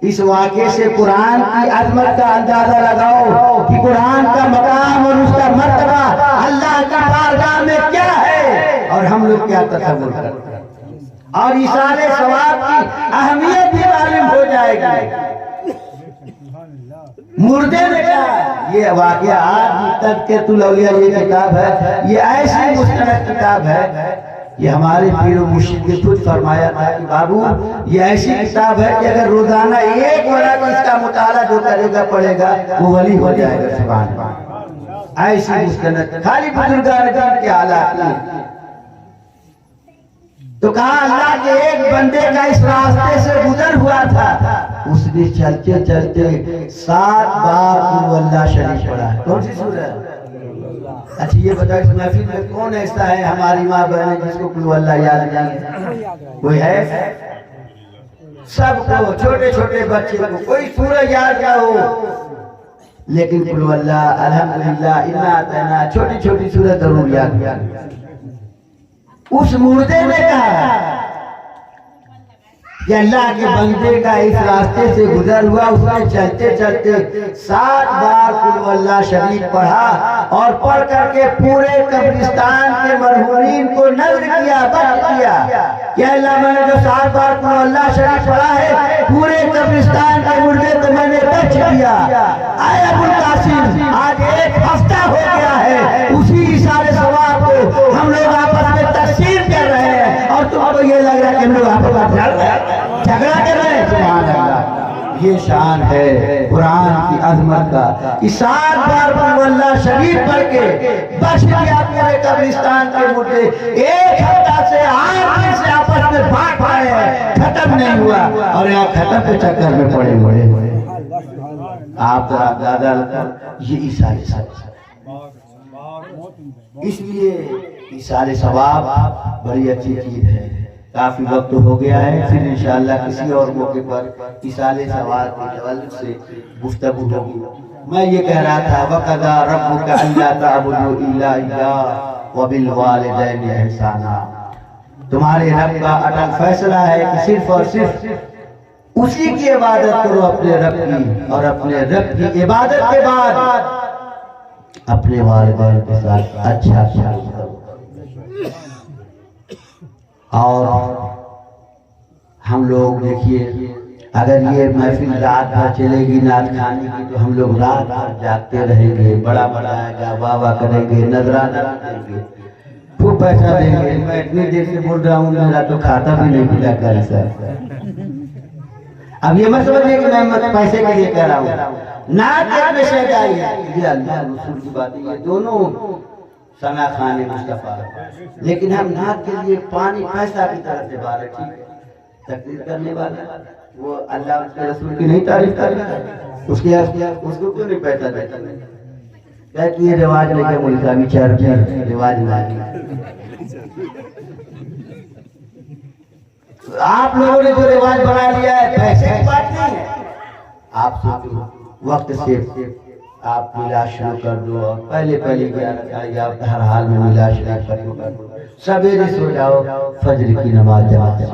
اس واقعے سے قرآن کی عظمت کا اندازہ لگاؤ کہ قرآن کا مقام اور اس کا مرتبہ اللہ کی بارگاہ میں کیا ہے اور ہم لوگ کیا تصور کرتے ہیں، اور ایصال ثواب کی اہمیت بھی معلوم ہو جائے گی. مردے نے کہا یہ واقعہ آج تذکرۃ الاولیاء یہ کتاب ہے، یہ ایسی مستند کتاب ہے، یہ ہمارے پیر و مرشد نے خود فرمایا تھا کہ بابو یہ ایسی کتاب ہے کہ اگر روزانہ ایک ورق اس کا مطالعہ جو کرے گا پڑھے گا وہ ولی ہو جائے گا. سبحان اللہ. ایسی مستند خالی بزرگان دین کے حالات میں. تو کہا اللہ کے ایک بندے کا اس راستے سے گزر ہوا تھا، اس نے چلتے چلتے 7 بار قل اللہ شریف پڑھا ہے. کون سی سورہ ہے؟ اچھا یہ بتاؤ اس محفل میں کون ایسا ہے ہماری ماں بہن جس کو قل اللہ یاد نہیں ہے؟ کوئی ہے؟ سب کو، چھوٹے چھوٹے بچے کو، کوئی سورہ یاد نہ ہو لیکن قل اللہ، الحمدللہ، انا اعطینا، چھوٹی چھوٹی سورہ ضرور یاد. اس مردے نے کہا کہ اللہ کے بندے کا اس راستے سے گزر ہوا، اس نے چلتے چلتے 7 بار قل اللہ شریف پڑھا اور پڑھ کر کے پورے قبرستان کے مرحومین کو نذر کیا، بخش دیا کہ اللہ میں نے جو 7 بار قل اللہ شریف پڑھا ہے پورے قبرستان کے مردے کو میں نے بخش دیا. اے ابو القاسم آج 1 ہفتہ ہو گیا ہے اسی ایصال ثواب کو ہم لوگ آپس میں تقسیم کر رہے ہیں اور تم کو یہ لگ رہا ہے کہ ہم لوگ آپس میں جھگڑا کر رہے ہیں. سبحان اللہ. یہ شان ہے قرآن کی عظمت کا کہ 7 بار قل اللہ شریف پڑھ کے بخش دیا پورے قبرستان کے مردے. 1 ہفتہ سے 8 دن سے آپس میں بھاگ پائے ہیں، ختم نہیں ہوا اور یہاں ختم کے چکر میں پڑے ہوئے. آپ کا دادا یہ ایصال ثواب، اس لیے ایصال ثواب بڑی اچھی چیز ہے. کافی وقت ہو گیا ہے، پھر انشاءاللہ کسی اور موقع پر اصالِ سوال کے تعلق سے گفتگو ہوگی۔ میں یہ کہہ رہا تھا وَقَضَىٰ رَبُّكَ أَلَّا تَعْبُدُوا إِلَّا إِيَّاهُ وَبِالْوَالِدَيْنِ إِحْسَانًا، تمہارے رب کا اٹل فیصلہ ہے کہ صرف اور صرف اسی کی عبادت کرو، اپنے رب کی، اور اپنے رب کی عبادت کے بعد اپنے والدین کے ساتھ اچھا سلوک کرو۔ اور ہم لوگ دیکھیے اگر یہ محفل رات بھر چلے گی نعت خوانی کی تو ہم لوگ رات بھر جاگتے رہیں گے، بڑا بنائے گا، واہ واہ کریں گے، نذرانہ دیں گے، خوب پیسہ دیں گے۔ میں اتنی دیر سے بول رہا ہوں میرا تو کھاتا بھی نہیں ملا کر سر۔ اب یہ مت سمجھے کہ میں پیسے کے لیے کہہ رہا ہوں، نعت ایک میں شہدائی ہے، یہ اللہ رسول کی بات ہے، یہ دونوں سنا خان مصطفیٰ، لیکن ہم نعت کے لیے پانی پیسہ کی طرف سے بارے ٹھیک ہے، تقریر کرنے والا وہ اللہ اس کے رسول کی نہیں تعریف کرتا، اس کو کیوں نہیں پیسہ دیتا؟ کہہ کہ یہ رواج لے کے ملک ابھی چرچ رواج نہیں۔ آپ لوگوں نے جو رواج بنا لیا ہے پیسے کی بات نہیں ہے، آپ سوچو وقت سے آپ ملا شروع کر دو، اور پہلے آپ ہر حال میں ملا شروع کر دو، سویرے سو جاؤ، فجر کی نماز جماعت سے۔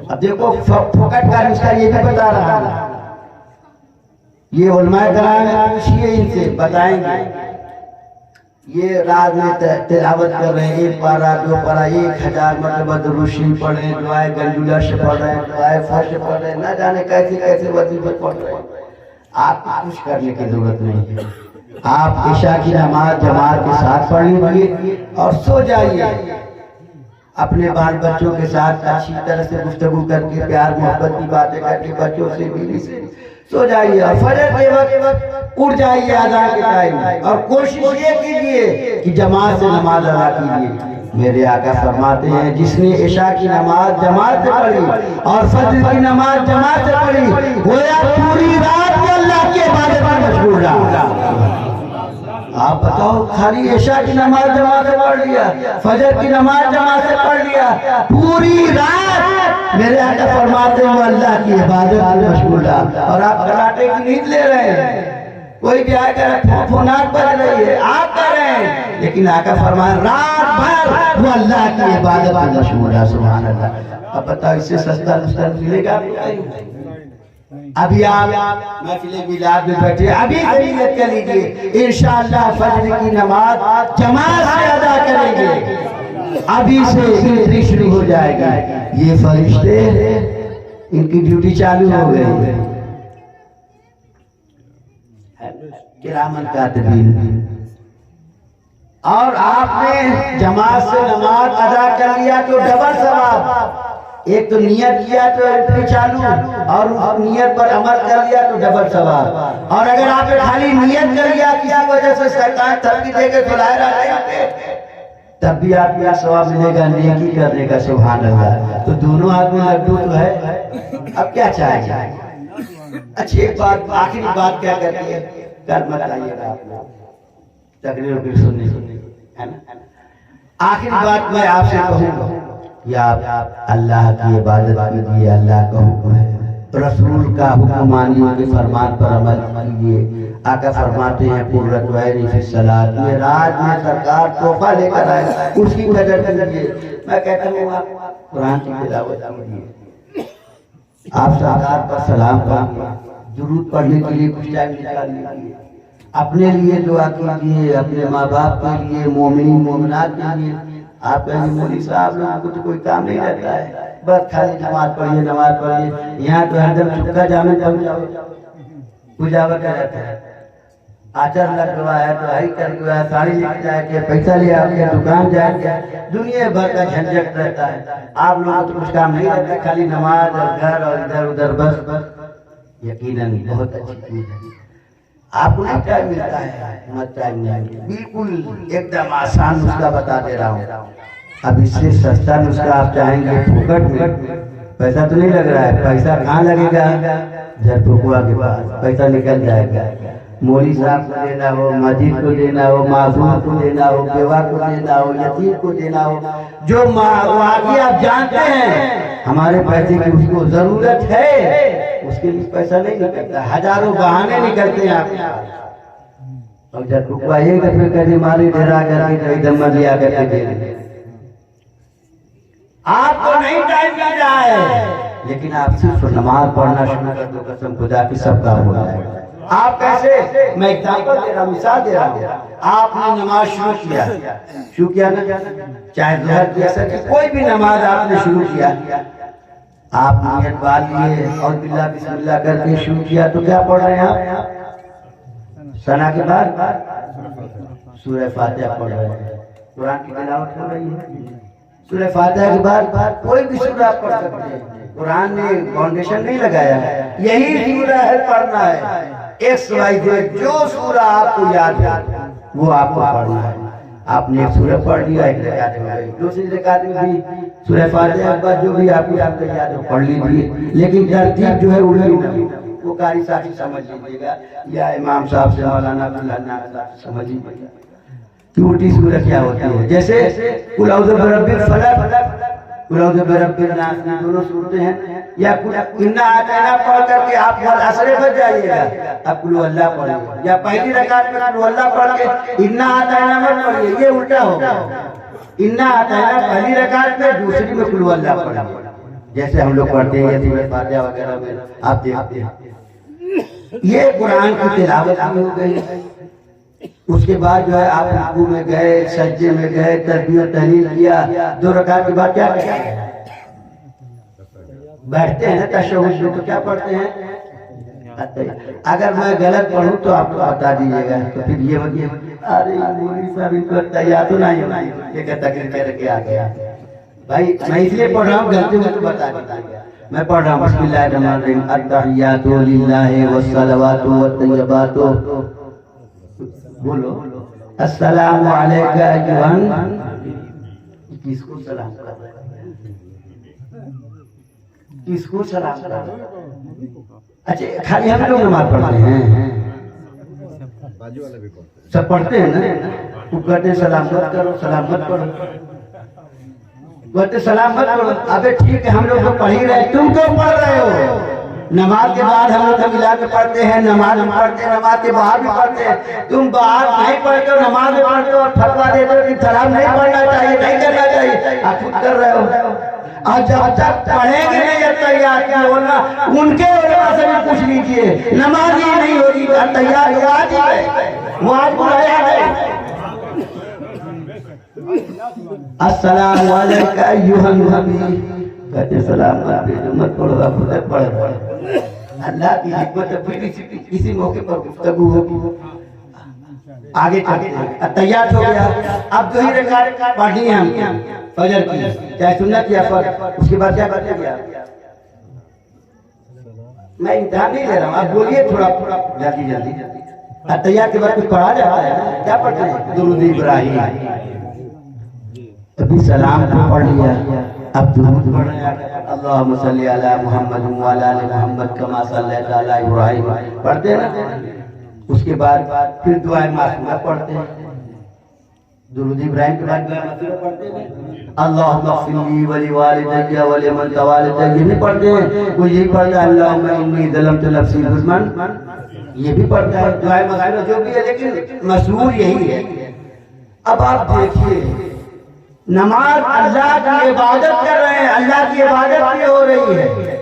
اب دیکھو پھوکٹ کا نسخہ یہ بھی بتا رہا ہے، یہ علماء کرام پوچھئے ان سے بتائیں گے، یہ رات میں تلاوت کر رہے ہیں، ایک پارہ دو پارہ 1000 مرتبہ درود شریف پڑھ رہے ہیں، دعائے گنجولہ سے پڑھ رہے ہیں، دعائے فرش سے پڑھ رہے ہیں، نہ جانے کیسے کیسے وظیفے پڑھ رہے ہیں۔ آپ کو کچھ کرنے کی ضرورت نہیں ہے، آپ عشاء کی نماز جماعت کے ساتھ پڑھ لیجیے اور سو جائیے، اپنے بال بچوں کے ساتھ اچھی طرح سے گفتگو کر کے پیار محبت کی باتیں کر کے بچوں سے بیوی سے سو جائیے، اور فجر کے وقت اٹھ جائیے اذان کے ٹائم، اور کوشش یہ کیجیے کہ جماعت سے نماز ادا کیجیے۔ میرے آقا فرماتے ہیں جس نے عشاء کی نماز جماعت سے پڑھی اور فجر کی نماز جماعت سے پڑھی، گویا پوری رات میں اللہ کی عبادت میں مشغول رہا۔ آپ بتاؤ، خالی عشاء کی نماز جماعت سے پڑھ لیا، فجر کی نماز جماعت سے پڑھ لیا، پوری رات میرے آقا فرماتے ہیں وہ اللہ کی عبادت میں مشغول رہا، اور آپ کراٹے کی نیند لے رہے ہیں، کوئی بھی آئے کر فونات بج رہی ہے، آپ کر رہے ہیں، لیکن آقا فرمائے رات بھر وہ اللہ کی عبادت میں مشغول رہا۔ سبحان اللہ۔ اب بتاؤ اس سے سستا نسخہ ملے گا؟ ابھی آپ محفل میلاد میں بیٹھے، ابھی سے نیت کر لیجیے انشاءاللہ فجر کی نماز جماعت سے ادا کریں گے، ابھی سے ڈیوٹی شروع ہو جائے گی۔ یہ فرشتے ان کی ڈیوٹی چالو ہو گئی، کرامن کاتبین، اور آپ نے جماعت سے نماز ادا کر لیا تو ڈبل ثواب، ایک تو نیت کیا تو ڈیوٹی چالو، اور اس نیت پر عمل کر لیا تو ڈبل ثواب، اور اگر آپ نے خالی نیت کر لیا کسی وجہ سے شیطان تھپکی دے کے سلائے رہا ہے تب بھی آپ کو ثواب ملے گا نیکی کرنے کا۔ سبحان اللہ۔ تو دونوں آدمی لڈو تو ہے، اب کیا چاہیے؟ اچھی ایک بات، آخری بات کیا کرتی ہے، کل مت آئیے گا آپ لوگ تقریر پھر سننے ہے نا۔ آخری بات میں آپ سے کہوں، یا آپ اللہ کی عبادت کیجیے، اللہ کا حکم ہے، رسول کا حکم مانیے، ان کے فرمان پر عمل کیجیے۔ آقا فرماتے ہیں قرۃ عینی فی الصلاۃ، یہ رات میں سرکار تحفہ لے کر آئے، اس کی قدر کیجیے۔ میں کہتا ہوں آپ قرآن کی تلاوت کیجیے، آپ سرکار پر سلام پڑھیے، درود پڑھنے کے لیے کچھ ٹائم نکال لیجیے، اپنے لیے دعا کیجیے، اپنے ماں باپ کے لیے، مومنین مومنات کے لیے۔ آپ کہیں مولوی صاحب لوگوں کو تو کوئی کام نہیں رہتا ہے، بس خالی نماز پڑھیے۔ یہاں تو ہر دم چپکا جامع پوجا وغیرہ رہتا ہے، آچر لگ ہوا ہے تو ہائی کر ہوا ہے، ساڑی لے جائے کہ پیسہ لے آپ کے دکان جائے گا، دنیا بھر کا جھنجٹ رہتا ہے۔ آپ لوگوں کو کچھ کام نہیں رہتا، خالی نماز اور گھر اور ادھر ادھر بس۔ یقیناً بہت اچھی چیز ہے، آپ کو نہیں ٹائم ملتا ہے، مت ٹائم نہیں، بالکل ایک دم آسان نسخہ بتا دے رہا ہوں۔ اب اس سے سستا نسخہ آپ چاہیں گے پھوکٹ میں، پیسہ تو نہیں لگ رہا ہے، پیسہ کہاں لگے گا؟ جھر پھکوا کے پاس پیسہ نکل جائے گا، مولوی صاحب کو دینا ہو، مسجد کو دینا ہو، معذور کو دینا ہو، بیوہ کو دینا ہو، یتیم کو دینا ہو، جو واقعی آپ جانتے ہیں ہمارے پیسے کی اس کو ضرورت ہے، اس کے لیے پیسہ نہیں نکلتا، ہزاروں بہانے نکلتے ہیں آپ کے پاس، اور جب رکوائیے گا پھر کہتے ہماری ڈرا کر کے ادھر مت لیا کر کے دے دیں۔ آپ کو نہیں ٹائم مل رہا ہے، لیکن آپ صرف نماز پڑھنا شروع کر دو، قسم خدا کی سب کام ہو جائے گا۔ آپ کیسے؟ میں ایگزامپل دے رہا ہوں، مثال دے رہا ہوں۔ آپ نے نماز شروع کیا نا، چاہے ظہر کی اثر کی کوئی بھی نماز آپ نے شروع کیا، آپ نیت باندھ لیے اور باللہ بسم اللہ کر کے شروع کیا، تو کیا پڑھ رہے ہیں آپ؟ ثنا کے بعد سورہ فاتحہ پڑھ رہے ہیں، قرآن کی تلاوت ہو رہی ہے۔ سورہ فاتحہ کے بعد کوئی بھی سورہ آپ پڑھ سکتے ہیں، قرآن نے فاؤنڈیشن نہیں لگایا ہے، یہی سورہ ہے پڑھنا ہے، ایکس وائی زیڈ جو سورہ آپ کو یاد ہے وہ آپ کو پڑھنا ہے۔ آپ نے ایک سورہ پڑھ لیا، ایک رکعت ہو گئی، دوسری رکعت میں بھی سورہ فاتحہ کے بعد جو بھی آپ کو یاد ہے پڑھ لیجیے، لیکن ترتیب جو ہے الٹی نہ ہو۔ وہ قاری صاحب سے سمجھ لیجیے گا یا امام صاحب سے مولانا عبداللہ صاحب سے سمجھ لیجیے گا کہ الٹی سورہ کیا ہوتی ہے۔ جیسے قل اعوذ برب الفلق، قل اعوذ برب الناس، دونوں صورتیں ہیں، یا انا اعطینا پڑھ کر کے آپ عصر بچ جائیے گا، اب قل اللہ پڑھیے، یا پہلی رکعت میں قل اللہ پڑھ کے انا اعطینا مت پڑھیے، یہ الٹا ہوگا۔ انا اعطینا پہلی رکعت میں، دوسری میں قل اللہ پڑھیے، جیسے ہم لوگ پڑھتے ہیں یہ سورہ فاتحہ وغیرہ میں آپ دیکھتے ہیں۔ یہ قرآن کی تلاوت ہو گئی، اس کے بعد جو ہے آپ رکوع میں گئے، سجدے میں گئے، تسبیح و تحلیل کیا، 2 رکعت کے بعد کیا کرتے ہیں؟ بیٹھتے ہیں تشہد میں، تو کیا پڑھتے ہیں؟ اگر میں غلط پڑھوں تو آپ کو بتا دیجیے گا، تو پھر یہ مطلب ارے مولوی صاحب ان کو تیار تو نہیں ہونا، یہ کہ تقریر کر کے آ گیا بھائی، میں اس لیے پڑھ رہا ہوں، غلطی ہو تو بتا دیجیے گا۔ میں پڑھ رہا ہوں بسم اللہ الرحمن الرحیم، التحیات للہ والصلوات والطیبات، بولو السلام علیکہ ایھا، کس کو سلام کر رہے ہیں؟ کس کو سلام کر رہے ہیں؟ اچھا خالی ہم لوگ نماز پڑھتے ہیں؟ سب پڑھتے ہیں نا، وہ کہتے ہیں سلام مت کرو، سلام مت پڑھو، کہتے سلام مت پڑھو۔ ابے ٹھیک ہے، ہم لوگ تو پڑھ ہی رہے، تم کیوں پڑھ رہے ہو؟ نماز کے بعد ہم لوگ ملا کے پڑھتے ہیں، نماز میں پڑھتے ہیں، نماز کے باہر بھی پڑھتے ہیں، تم باہر نہیں پڑھتے ہو، نماز میں پڑھتے ہو اور فتویٰ دیتے ہو کہ سلام نہیں پڑھنا چاہیے، نہیں کرنا چاہیے، آپ خود کر رہے ہو۔ اور جب تک پڑھیں گے نہیں التحیات کی ہونا، ان کے علماء سے بھی پوچھ لیجئے، نماز ہی نہیں ہوگی، التحیات واجب ہے، واجب ہے۔ السلام علیکہ ایھا النبی، کہتے سلام مت پڑھو، آپ خود پڑھو۔ اللہ کی حکمت ہے، کسی موقع پر گفتگو ہوگی، آگے چلتے ہیں۔ التحیات ہو گیا، اب 2 ہی رکعت پڑھنی ہے ہم فجر کی، چاہے سنت یا فرض، اس کے بعد کیا کرتے ہیں؟ میں امتحان نہیں لے رہا ہوں، آپ بولیے تھوڑا جلدی۔ التحیات کے بعد کچھ پڑھا جاتا ہے، کیا پڑھتے ہیں؟ درود ابراہیم، ابھی سلام کو پڑھ لیا، اب درود پڑھ رہے ہیں، اللہم صلی علی محمد وعلی آل محمد کما صلیت علی ابراہیم، پڑھتے ہیں نا۔ اس کے بعد پھر دعائے معصومہ پڑھتے ہیں، درود ابراہیم کے بعد دعائے معصومہ پڑھتے ہیں، اللہم اغفر لی ولی والدی ولمن توالدی، یہ بھی پڑھتے ہیں۔ وہ یہی پڑھتا ہے اللہم انی ظلمت نفسی ظلما، یہ بھی پڑھتا ہے، دعائے معصومہ جو بھی ہے، لیکن مشہور یہی ہے۔ اب آپ دیکھیے، نماز اللہ کی عبادت کر رہے ہیں، اللہ کی عبادت بھی ہو رہی ہے،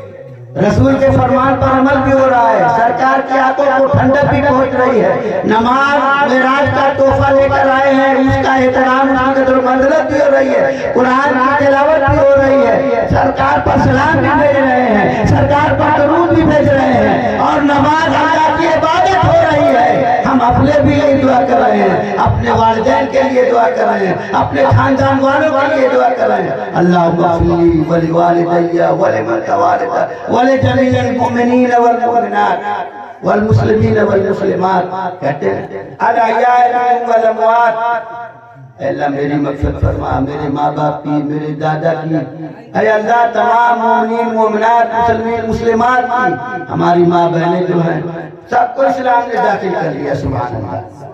رسول کے فرمان پر عمل بھی ہو رہا ہے، سرکار کی آنکھوں کو ٹھنڈک بھی پہنچ رہی ہے، نماز معراج کا تحفہ لے کر آئے ہیں، اس کا احترام، اس کی قدر و منزلت بھی ہو رہی ہے، قرآن کی تلاوت بھی ہو رہی ہے، سرکار پر سلام بھی بھیج رہے ہیں، سرکار پر درود بھی بھیج رہے ہیں، اور نماز اللہ کی عبادت ہو رہی ہے۔ ہم اپنے بھی لیے دعا کر رہے ہیں، اپنے والدین کے لیے دعا کر رہے ہیں، اپنے خاندان والوں کے لیے دعا کر رہے ہیں، اللہم اغفر لی ولی والدی ولمن توالدی ولجمیع المؤمنین والمؤمنات والمسلمین والمسلمات، کہتے ہیں الاحیاء منهم والاموات، اے اللہ میری مغفرت فرما، میرے ماں باپ کی، میرے دادا کی، اے اللہ تمام مومنین مومنات مسلمین مسلمات کی، ہماری ماں بہنیں جو ہیں سب کو اسلام نے داخل کر لیا، سبحان اللہ۔